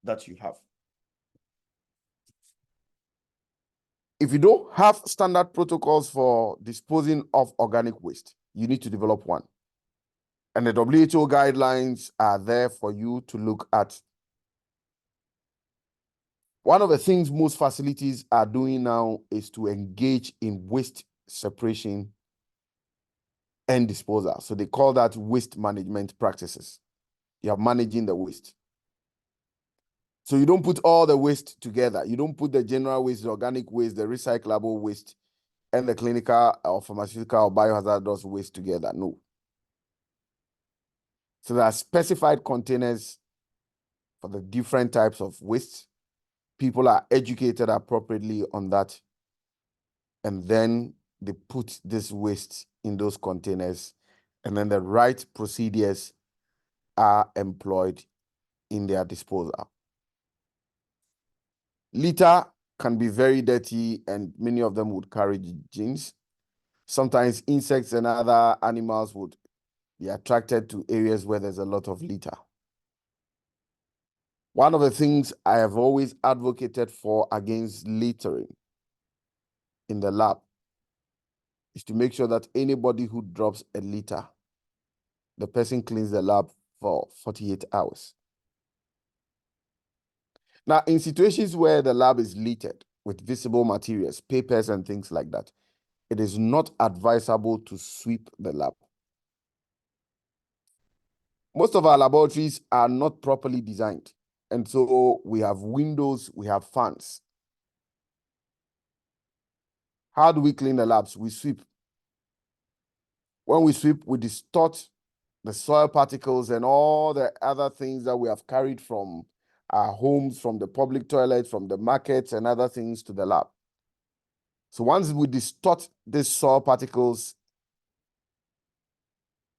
that you have. If you don't have standard protocols for disposing of organic waste, you need to develop one. And the WHO guidelines are there for you to look at. One of the things most facilities are doing now is to engage in waste separation and disposal. So they call that waste management practices. You are managing the waste. So you don't put all the waste together. You don't put the general waste, the organic waste, the recyclable waste, and the clinical or pharmaceutical or biohazardous waste together. No. So there are specified containers for the different types of waste. People are educated appropriately on that. And then they put this waste in those containers. And then the right procedures are employed in their disposal. Litter can be very dirty, and many of them would carry germs. Sometimes insects and other animals would be attracted to areas where there's a lot of litter. One of the things I have always advocated for against littering in the lab is to make sure that anybody who drops a litter, the person cleans the lab for 48 hours. Now, in situations where the lab is littered with visible materials, papers, and things like that, it is not advisable to sweep the lab. Most of our laboratories are not properly designed. And so we have windows, we have fans. How do we clean the labs? We sweep. When we sweep, we distort the soil particles and all the other things that we have carried from our homes, from the public toilets, from the markets and other things to the lab. So once we distort these soil particles,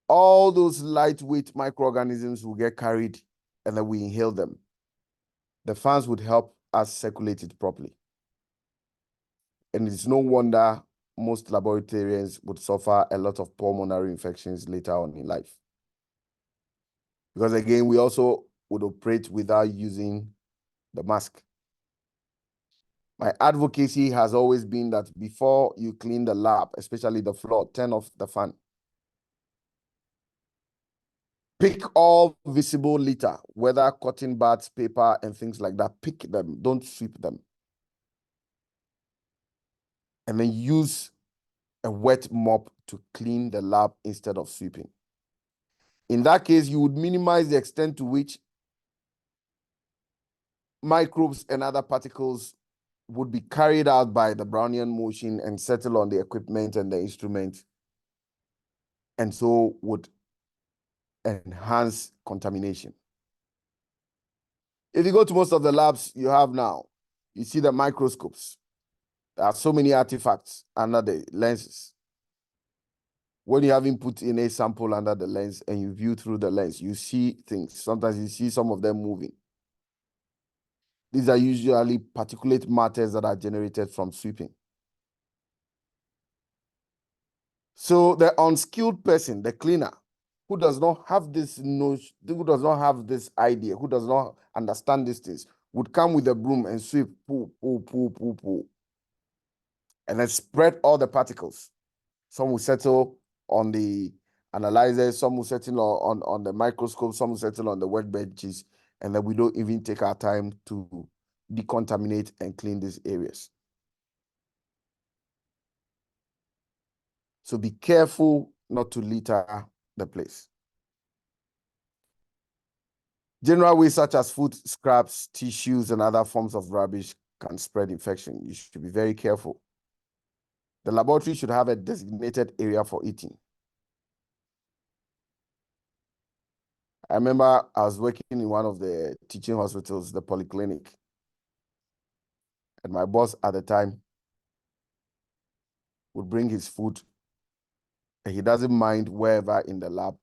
all those lightweight microorganisms will get carried and then we inhale them. The fans would help us circulate it properly. And it's no wonder most laboratorians would suffer a lot of pulmonary infections later on in life. Because again, we also would operate without using the mask. My advocacy has always been that before you clean the lab, especially the floor, turn off the fan. Pick all visible litter, whether cotton buds, paper, and things like that. Pick them, don't sweep them. And then use a wet mop to clean the lab instead of sweeping. In that case, you would minimize the extent to which microbes and other particles would be carried out by the Brownian motion and settle on the equipment and the instrument, and so would enhance contamination. If you go to most of the labs you have now, you see the microscopes. There are so many artifacts under the lenses. When you haven't put in a sample under the lens and you view through the lens, you see things. Sometimes you see some of them moving. These are usually particulate matters that are generated from sweeping. So the unskilled person, the cleaner, who does not have this notion, who does not have this idea, who does not understand these things, would come with a broom and sweep, pull, pull, pull, pull, pull, and then spread all the particles. Some will settle on the analyzers, some will settle on the microscope, some will settle on the workbenches, and then we don't even take our time to decontaminate and clean these areas. So be careful not to litter the place. General waste such as food scraps, tissues, and other forms of rubbish can spread infection. You should be very careful. The laboratory should have a designated area for eating. I remember I was working in one of the teaching hospitals, the polyclinic, and my boss at the time would bring his food, and he doesn't mind wherever in the lab.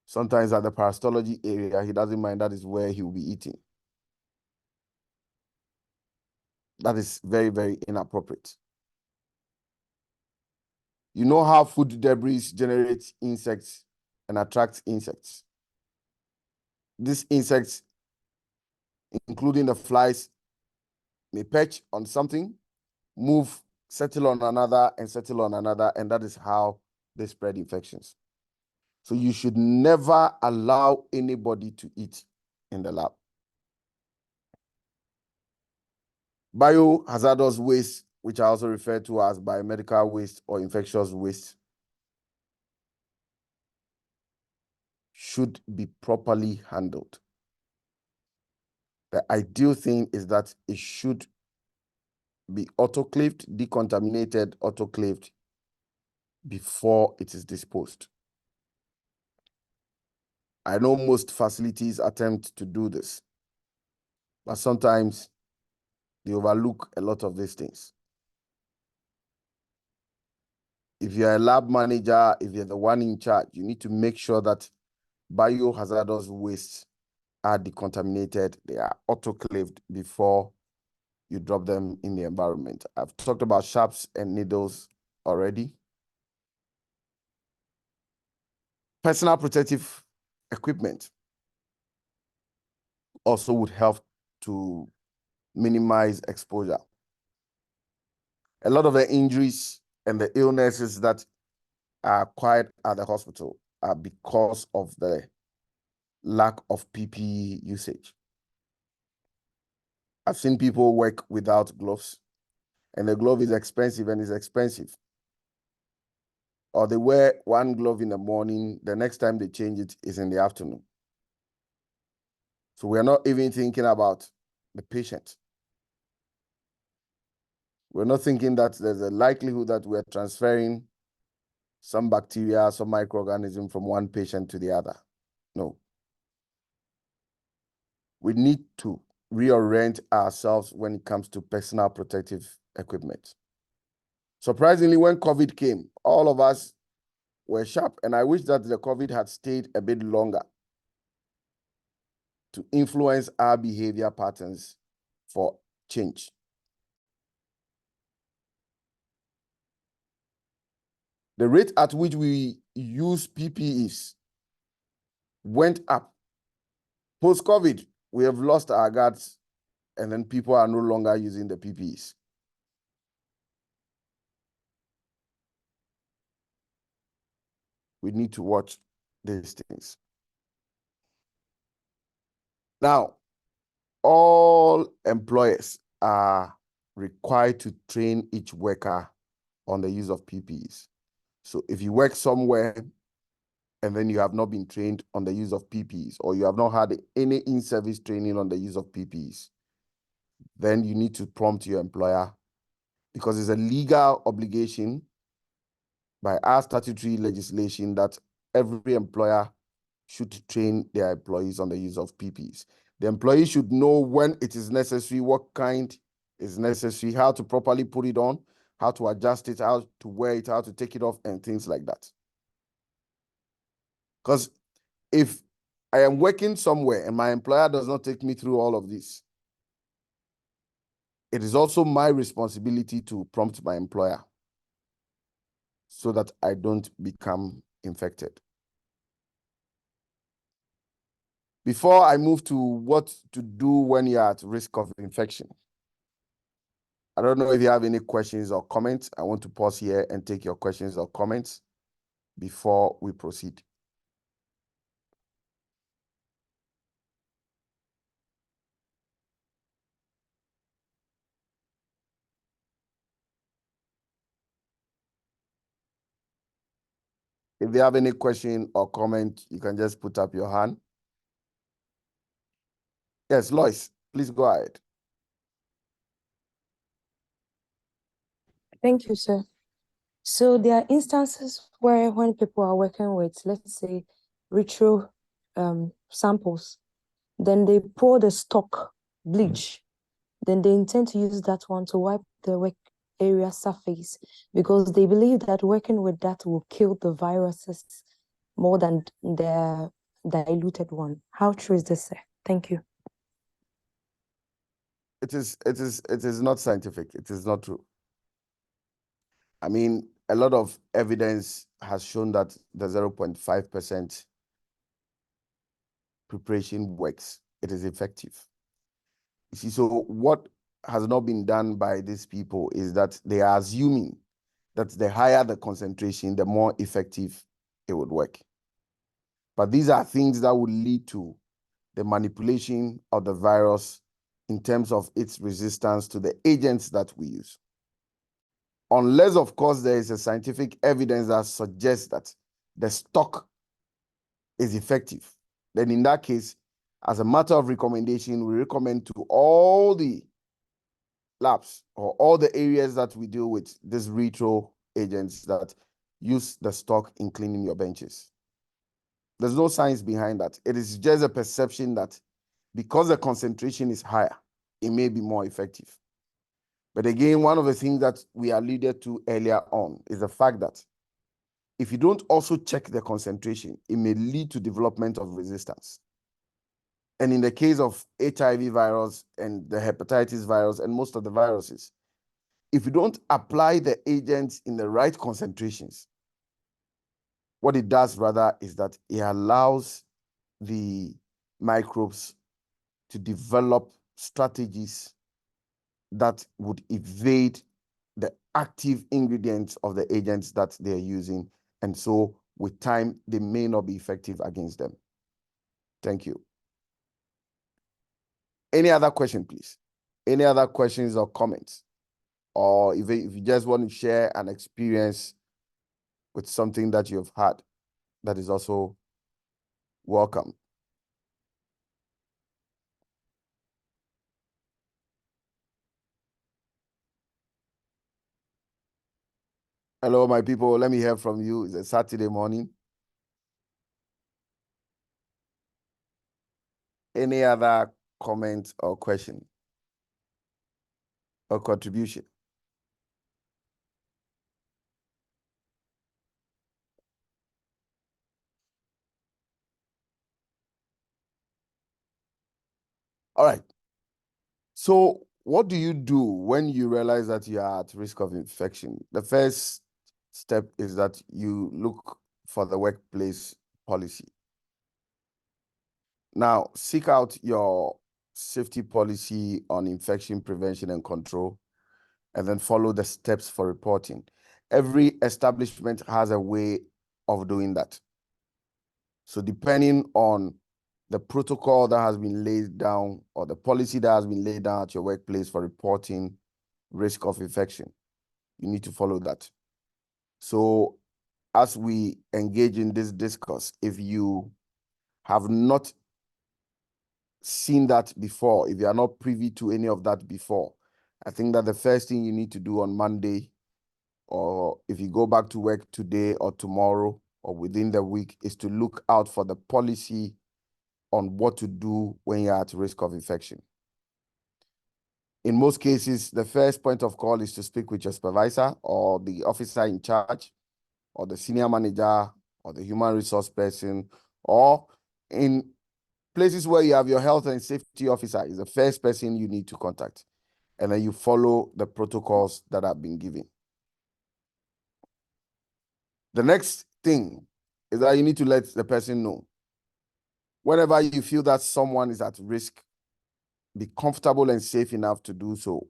Sometimes at the parasitology area, he doesn't mind, that is where he will be eating. That is very, very inappropriate. You know how food debris generates insects and attracts insects. These insects, including the flies, may perch on something, move, settle on another, and settle on another, and that is how they spread infections. So you should never allow anybody to eat in the lab. Biohazardous waste, which I also refer to as biomedical waste or infectious waste, should be properly handled. The ideal thing is that it should be autoclaved, decontaminated, autoclaved before it is disposed. I know most facilities attempt to do this, but sometimes they overlook a lot of these things. If you're a lab manager, if you're the one in charge, you need to make sure that biohazardous wastes are decontaminated, they are autoclaved before you drop them in the environment. I've talked about sharps and needles already. Personal protective equipment also would help to minimize exposure. A lot of the injuries and the illnesses that are acquired at the hospital are because of the lack of PPE usage. I've seen people work without gloves, and the glove is expensive and is expensive. Or they wear one glove in the morning, the next time they change it is in the afternoon. So we're not even thinking about the patient. We're not thinking that there's a likelihood that we're transferring some bacteria, some microorganism from one patient to the other. No. We need to reorient ourselves when it comes to personal protective equipment. Surprisingly, when COVID came, all of us were sharp, and I wish that the COVID had stayed a bit longer to influence our behavior patterns for change. The rate at which we use PPEs went up. Post-COVID, we have lost our guards and then people are no longer using the PPEs. We need to watch these things. Now, all employers are required to train each worker on the use of PPEs. So if you work somewhere and then you have not been trained on the use of PPEs, or you have not had any in-service training on the use of PPEs, then you need to prompt your employer, because it's a legal obligation by our statutory legislation that every employer should train their employees on the use of PPEs. The employee should know when it is necessary, what kind is necessary, how to properly put it on, how to adjust it, how to wear it, how to take it off, and things like that. Because if I am working somewhere and my employer does not take me through all of this, it is also my responsibility to prompt my employer so that I don't become infected. Before I move to what to do when you're at risk of infection, I don't know if you have any questions or comments. I want to pause here and take your questions or comments before we proceed. If you have any question or comment, you can just put up your hand. Yes, Lois, please go ahead. Thank you, sir. So there are instances where when people are working with, let's say, retro samples, then they pour the stock bleach, then they intend to use that one to wipe the work area surface because they believe that working with that will kill the viruses more than the diluted one. How true is this, sir? Thank you. It is not scientific. It is not true. I mean, a lot of evidence has shown that the 0.5% preparation works. It is effective. You see, so what has not been done by these people is that they are assuming that the higher the concentration, the more effective it would work. But these are things that would lead to the manipulation of the virus in terms of its resistance to the agents that we use. Unless, of course, there is a scientific evidence that suggests that the stock is effective, then in that case, as a matter of recommendation, we recommend to all the labs or all the areas that we deal with these retro agents that use the stock in cleaning your benches. There's no science behind that. It is just a perception that because the concentration is higher, it may be more effective. But again, one of the things that we alluded to earlier on is the fact that if you don't also check the concentration, it may lead to development of resistance. And in the case of HIV virus and the hepatitis virus and most of the viruses, if you don't apply the agents in the right concentrations, what it does rather is that it allows the microbes to develop strategies that would evade the active ingredients of the agents that they're using. And so with time, they may not be effective against them. Thank you. Any other question, please? Any other questions or comments? Or if you just want to share an experience with something that you've had, that is also welcome. Hello, my people. Let me hear from you. It's a Saturday morning. Any other comment or question or contribution? All right. So what do you do when you realize that you are at risk of infection? The first step is that you look for the workplace policy. Now, seek out your safety policy on infection prevention and control, and then follow the steps for reporting. Every establishment has a way of doing that. So depending on the protocol that has been laid down or the policy that has been laid down at your workplace for reporting risk of infection, you need to follow that. So as we engage in this discourse, if you have not seen that before, if you are not privy to any of that before, I think that the first thing you need to do on Monday, or if you go back to work today or tomorrow or within the week, is to look out for the policy on what to do when you're at risk of infection. In most cases, the first point of call is to speak with your supervisor or the officer in charge or the senior manager or the human resource person, or in places where you have your health and safety officer is the first person you need to contact. And then you follow the protocols that have been given. The next thing is that you need to let the person know. Whenever you feel that someone is at risk, be comfortable and safe enough to do so,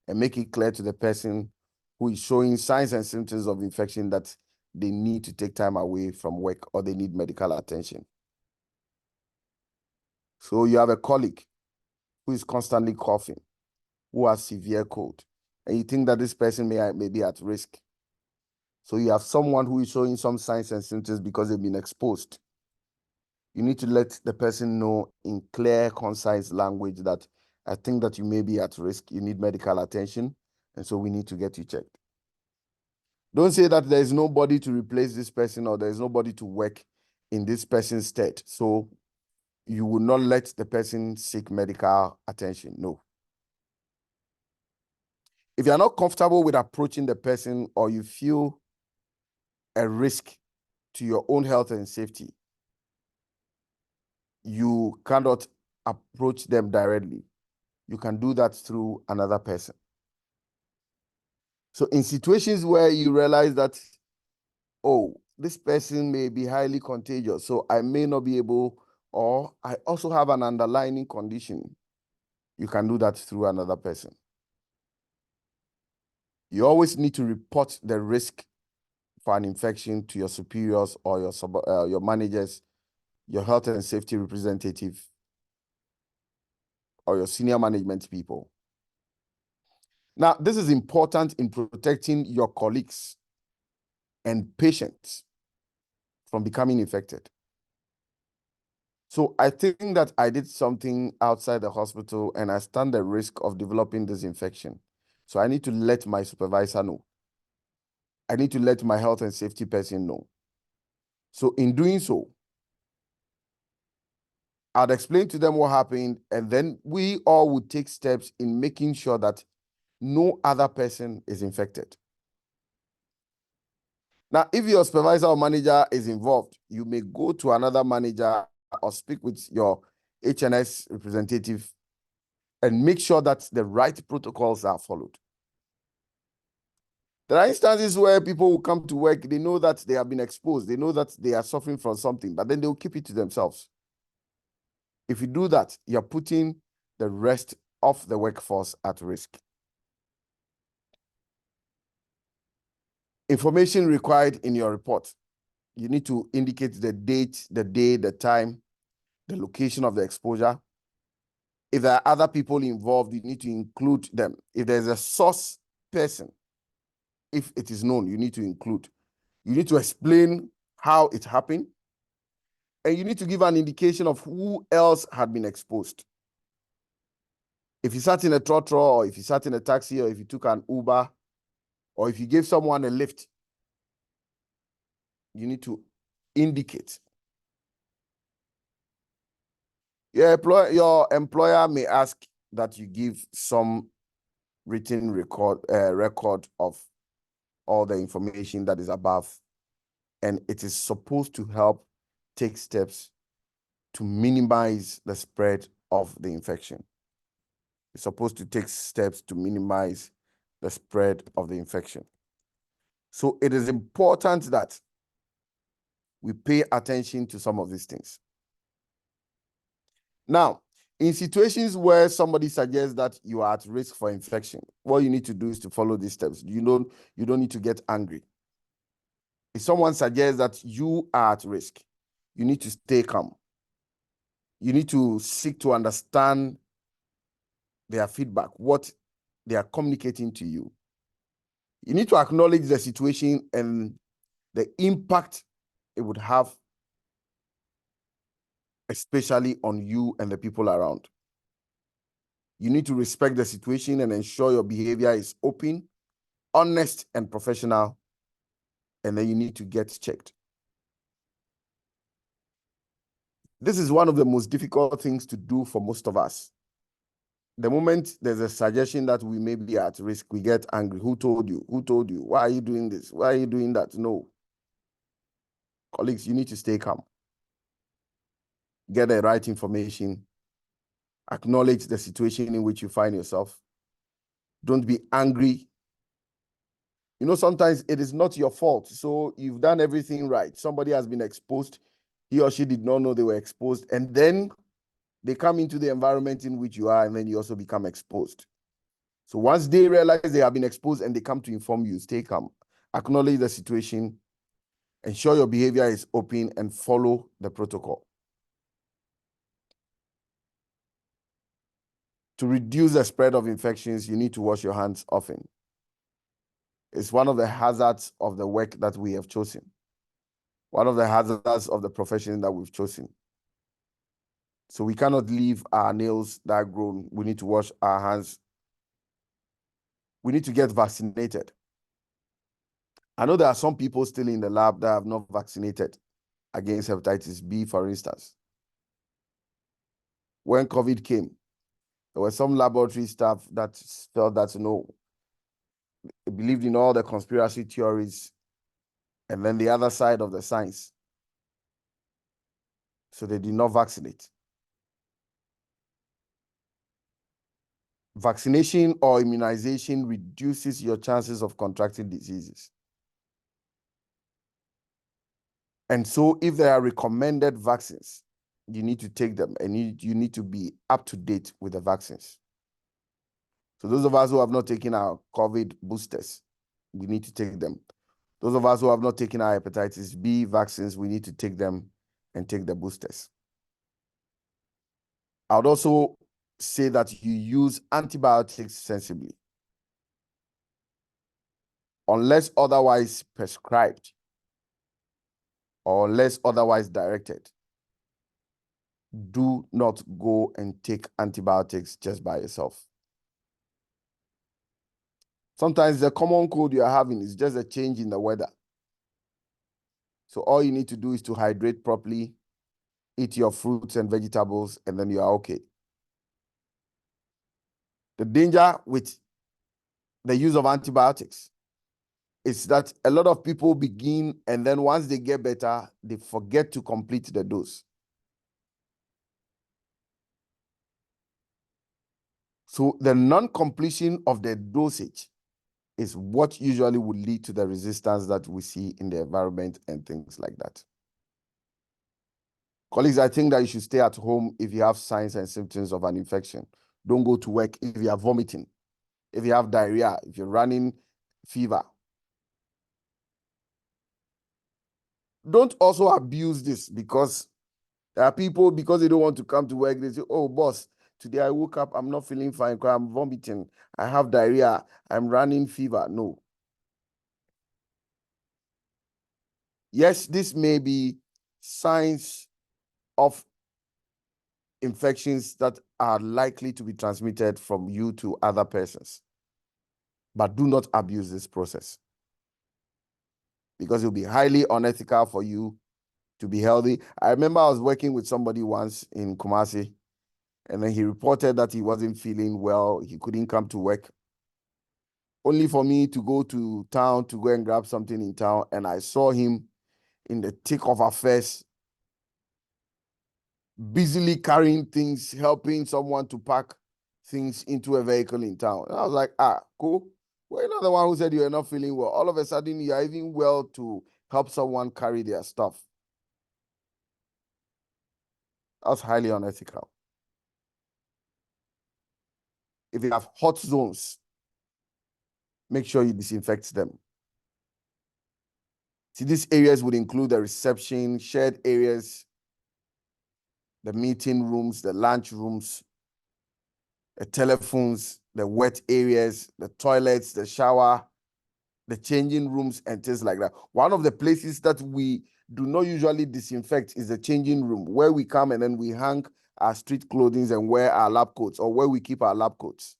and make it clear to the person who is showing signs and symptoms of infection that they need to take time away from work or they need medical attention. So you have a colleague who is constantly coughing, who has severe cold, and you think that this person may be at risk. So you have someone who is showing some signs and symptoms because they've been exposed. You need to let the person know in clear, concise language that I think that you may be at risk, you need medical attention, and so we need to get you checked. Don't say that there is nobody to replace this person or there is nobody to work in this person's stead. So you will not let the person seek medical attention. No. If you're not comfortable with approaching the person or you feel a risk to your own health and safety, you cannot approach them directly. You can do that through another person. So in situations where you realize that, oh, this person may be highly contagious, so I may not be able, or I also have an underlying condition, you can do that through another person. You always need to report the risk for an infection to your superiors or your managers, your health and safety representative, or your senior management people. Now, this is important in protecting your colleagues and patients from becoming infected. So I think that I did something outside the hospital and I stand the risk of developing this infection. So I need to let my supervisor know. I need to let my health and safety person know. So in doing so, I'd explain to them what happened, and then we all would take steps in making sure that no other person is infected. Now, if your supervisor or manager is involved, you may go to another manager or speak with your HNS representative and make sure that the right protocols are followed. There are instances where people will come to work, they know that they have been exposed, they know that they are suffering from something, but then they will keep it to themselves. If you do that, you're putting the rest of the workforce at risk. Information required in your report. You need to indicate the date, the day, the time, the location of the exposure. If there are other people involved, you need to include them. If there's a source person, if it is known, you need to include. You need to explain how it happened. And you need to give an indication of who else had been exposed. If you sat in a trotro, or if you sat in a taxi, or if you took an Uber, or if you gave someone a lift, you need to indicate. Your employer may ask that you give some written record of all the information that is above, and it is supposed to help take steps to minimize the spread of the infection. It's supposed to take steps to minimize the spread of the infection. So it is important that we pay attention to some of these things. Now, In situations where somebody suggests that you are at risk for infection, what you need to do is to follow these steps. You don't need to get angry. If someone suggests that you are at risk, you need to stay calm. You need to seek to understand their feedback, what they are communicating to you. You need to acknowledge the situation and the impact it would have, especially on you and the people around. You need to respect the situation and ensure your behavior is open, honest, and professional. And then you need to get checked. This is one of the most difficult things to do for most of us. The moment there's a suggestion that we may be at risk, we get angry. Who told you? Who told you? Why are you doing this? Why are you doing that? No. Colleagues, you need to stay calm. Get the right information. Acknowledge the situation in which you find yourself. Don't be angry. You know, sometimes it is not your fault. So you've done everything right. Somebody has been exposed. He or she did not know they were exposed. And then they come into the environment in which you are, and then you also become exposed. So once they realize they have been exposed and they come to inform you, stay calm. Acknowledge the situation. Ensure your behavior is open and follow the protocol. To reduce the spread of infections, you need to wash your hands often. It's one of the hazards of the work that we have chosen. One of the hazards of the profession that we've chosen. So we cannot leave our nails that grown. We need to wash our hands. We need to get vaccinated. I know there are some people still in the lab that have not vaccinated against hepatitis B, for instance. When COVID came, there were some laboratory staff that felt that, they believed in all the conspiracy theories and then the other side of the science. So they did not vaccinate. Vaccination or immunization reduces your chances of contracting diseases. And so if there are recommended vaccines, you need to take them, and you need to be up to date with the vaccines. So those of us who have not taken our COVID boosters, we need to take them. Those of us who have not taken our hepatitis B vaccines, we need to take them and take the boosters. I would also say that you use antibiotics sensibly. Unless otherwise prescribed or unless otherwise directed, do not go and take antibiotics just by yourself. Sometimes the common cold you are having is just a change in the weather. So all you need to do is to hydrate properly, eat your fruits and vegetables, and then you are okay. The danger with the use of antibiotics is that a lot of people begin, and then once they get better, they forget to complete the dose. So the non-completion of the dosage is what usually would lead to the resistance that we see in the environment and things like that. Colleagues, I think that you should stay at home if you have signs and symptoms of an infection. Don't go to work if you are vomiting, if you have diarrhea, if you're running fever. Don't also abuse this, because there are people, because they don't want to come to work, they say, oh, boss, today I woke up, I'm not feeling fine because I'm vomiting, I have diarrhea, I'm running fever. No. Yes, this may be signs of infections that are likely to be transmitted from you to other persons. But do not abuse this process, because it will be highly unethical for you to be healthy. I remember I was working with somebody once in Kumasi, and then he reported that he wasn't feeling well. He couldn't come to work. Only for me to go to town to go and grab something in town, and I saw him in the thick of affairs, busily carrying things, helping someone to pack things into a vehicle in town. And I was like, cool. Well, you're not the one who said you're not feeling well. All of a sudden, you're even well to help someone carry their stuff. That's highly unethical. if you have hot zones, make sure you disinfect them. See, these areas would include the reception, shared areas, the meeting rooms, the lunch rooms, the telephones, the wet areas, the toilets, the shower, the changing rooms, and things like that. One of the places that we do not usually disinfect is the changing room, where we come and then we hang our street clothing and wear our lab coats, or where we keep our lab coats.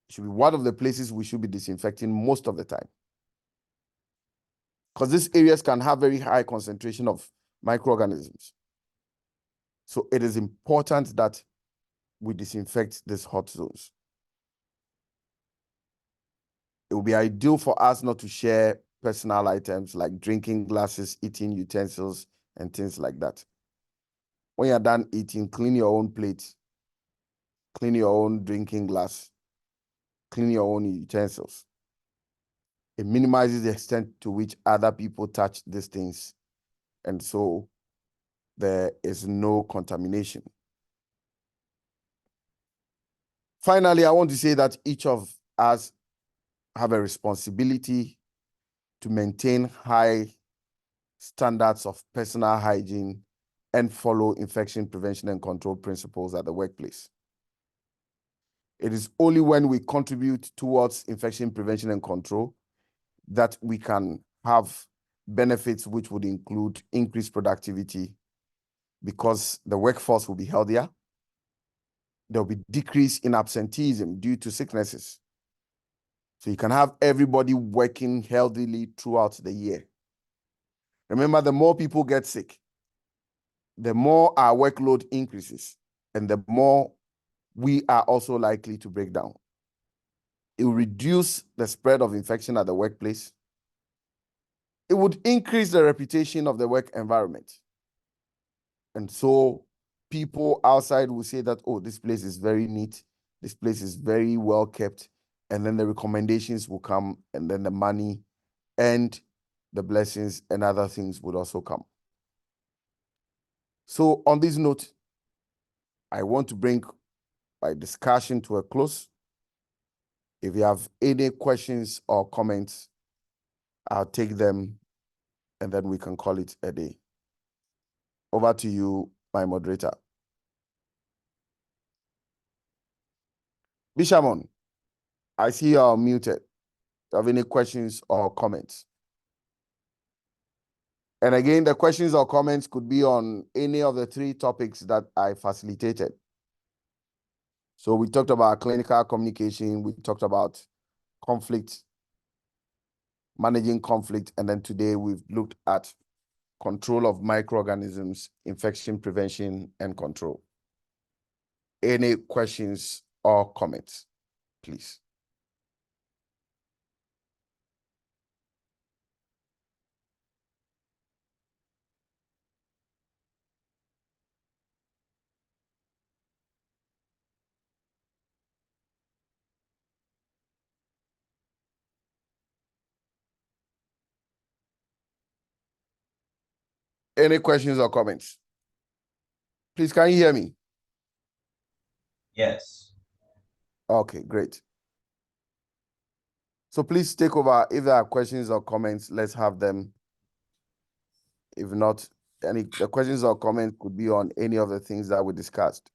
It should be one of the places we should be disinfecting most of the time, because these areas can have very high concentration of microorganisms. So it is important that we disinfect these hot zones. It would be ideal for us not to share personal items like drinking glasses, eating utensils, and things like that. When you're done eating, clean your own plate, clean your own drinking glass, clean your own utensils. It minimizes the extent to which other people touch these things, and so there is no contamination. Finally, I want to say that each of us have a responsibility to maintain high standards of personal hygiene and follow infection prevention and control principles at the workplace. It is only when we contribute towards infection prevention and control that we can have benefits which would include increased productivity, because the workforce will be healthier. There will be decrease in absenteeism due to sicknesses. So you can have everybody working healthily throughout the year. Remember, the more people get sick, the more our workload increases, and the more we are also likely to break down. It will reduce the spread of infection at the workplace. It would increase the reputation of the work environment. And so people outside will say that, oh, this place is very neat, this place is very well kept, and then the recommendations will come, and then the money and the blessings and other things would also come. So on this note, I want to bring my discussion to a close. If you have any questions or comments, I'll take them, and then we can call it a day. Over to you, my moderator. Bishamon, I see you are muted. Do you have any questions or comments? And again, the questions or comments could be on any of the 3 topics that I facilitated. So we talked about clinical communication, we talked about conflict, managing conflict, and then today we've looked at control of microorganisms, infection prevention, and control. Any questions or comments, please? Any questions or comments? Please, can you hear me? Yes. Okay, great. So please take over. If there are questions or comments, let's have them. If not, the questions or comments could be on any of the things that we discussed.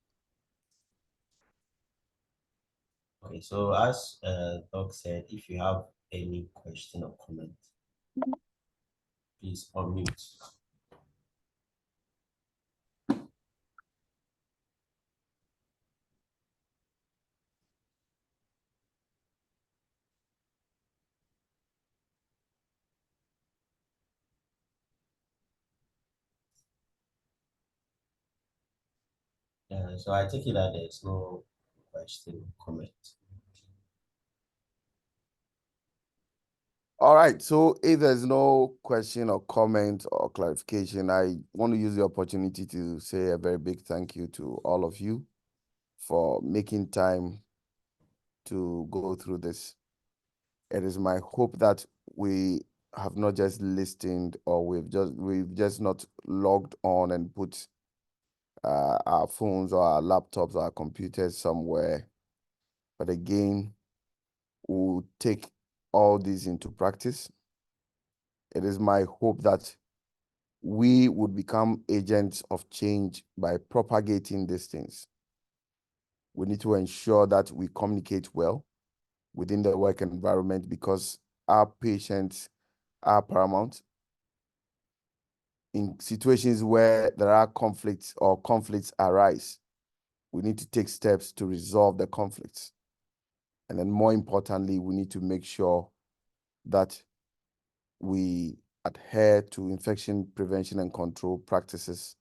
Okay, so as Doc said, if you have any question or comment, please unmute. So I take it that there's no question or comment. All right, so if there's no question or comment or clarification, I want to use the opportunity to say a very big thank you to all of you for making time to go through this. It is my hope that we have not just listened, or we've just not logged on and put our phones or our laptops or our computers somewhere But again, we'll take all these into practice. It is my hope that we would become agents of change by propagating these things. We need to ensure that we communicate well within the work environment because our patients are paramount. In situations where there are conflicts or conflicts arise, we need to take steps to resolve the conflicts. And then more importantly, we need to make sure that we adhere to infection prevention and control practices.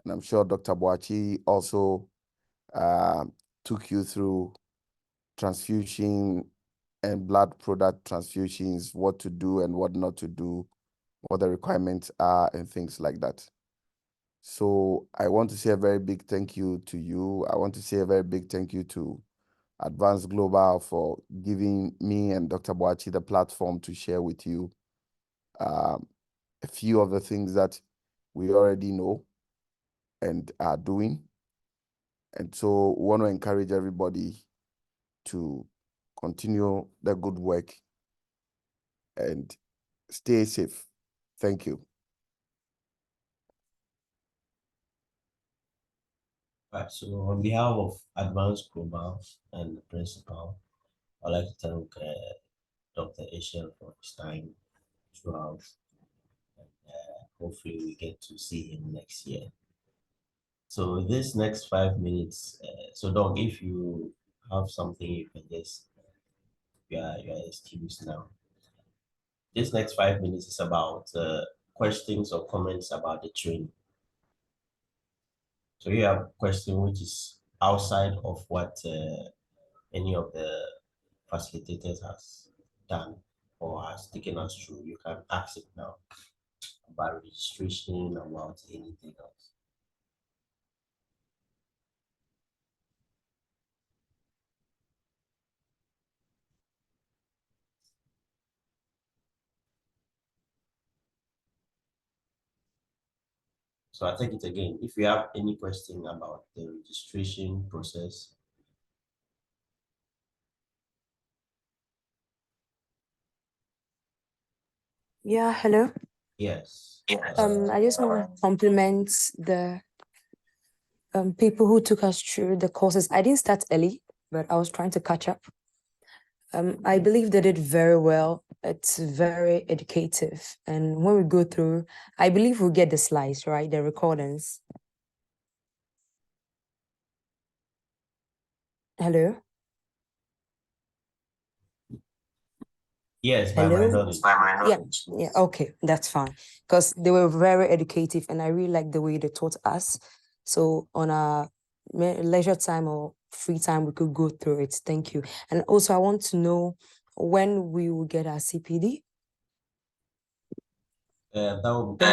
And I'm sure Dr. Boachi also took you through transfusion and blood product transfusions, what to do and what not to do, what the requirements are, and things like that. So I want to say a very big thank you to you. I want to say a very big thank you to Advanced Global for giving me and Dr. Boachi the platform to share with you a few of the things that we already know and are doing. And so we want to encourage everybody to continue the good work and stay safe. Thank you. Right, so on behalf of Advanced Global and the principal, I'd like to thank Dr. Ishel for his time throughout. And, hopefully we get to see him next year. So this next 5 minutes, so Doc, if you have something you can just, you are excused now. This next 5 minutes is about questions or comments about the training. So you have a question which is outside of what any of the facilitators has done or has taken us through. You can ask it now about registration, about anything else. So I take it again. If you have any question about the registration process. Yeah, hello. Yes. I just want to compliment the people who took us through the courses. I didn't start early, but I was trying to catch up. I believe they did very well. It's very educative. And when we go through, I believe we'll get the slides, right? The recordings. Hello? Yes, by my Hello? knowledge. Yeah, okay, that's fine. Because they were very educative and I really like the way they taught us. So on our leisure time or free time, we could go through it. Thank you. And also I want to know when we will get our CPD. That will be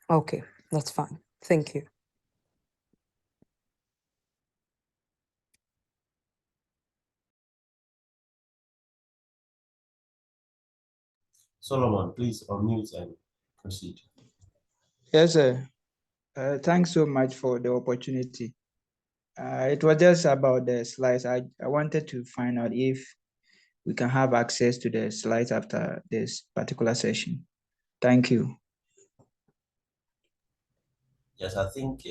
Okay, that's fine. Thank you. Solomon, please unmute and proceed. Yes, sir. Thanks so much for the opportunity. It was just about the slides. I wanted to find out if we can have access to the slides after this particular session. Thank you. Yes, I think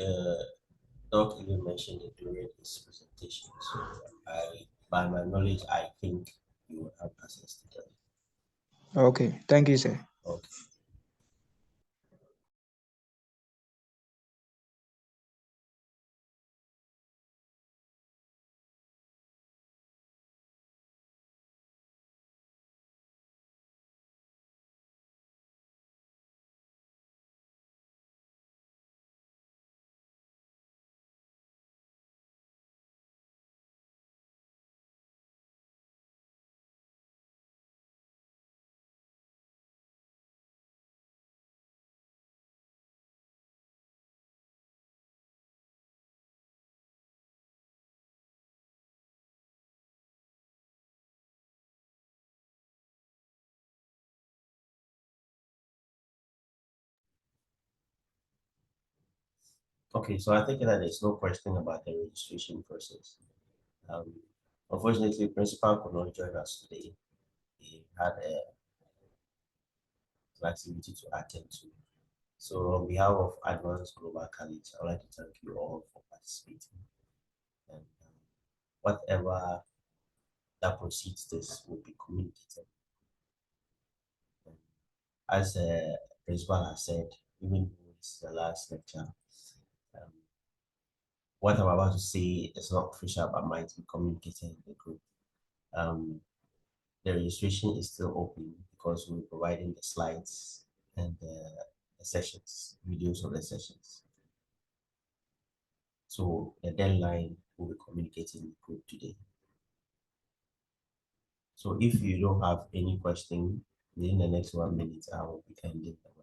Doc even mentioned it during his presentation. So by my knowledge, I think you will have access to that. Okay, thank you, sir. Okay. Okay, so I think that there's no question about the registration process. Unfortunately, principal could not join us today. He had an activity to attend to. So on behalf of Advanced Global College, I'd like to thank you all for participating. And whatever that precedes this will be communicated. And as the principal has said, even though this is the last lecture, what I'm about to say is not official, but might be communicated in the group. The registration is still open because we're providing the slides and the sessions, videos of the sessions. So the deadline will be communicated in the group today. So if you don't have any question within the next 1 minute, I will be ending the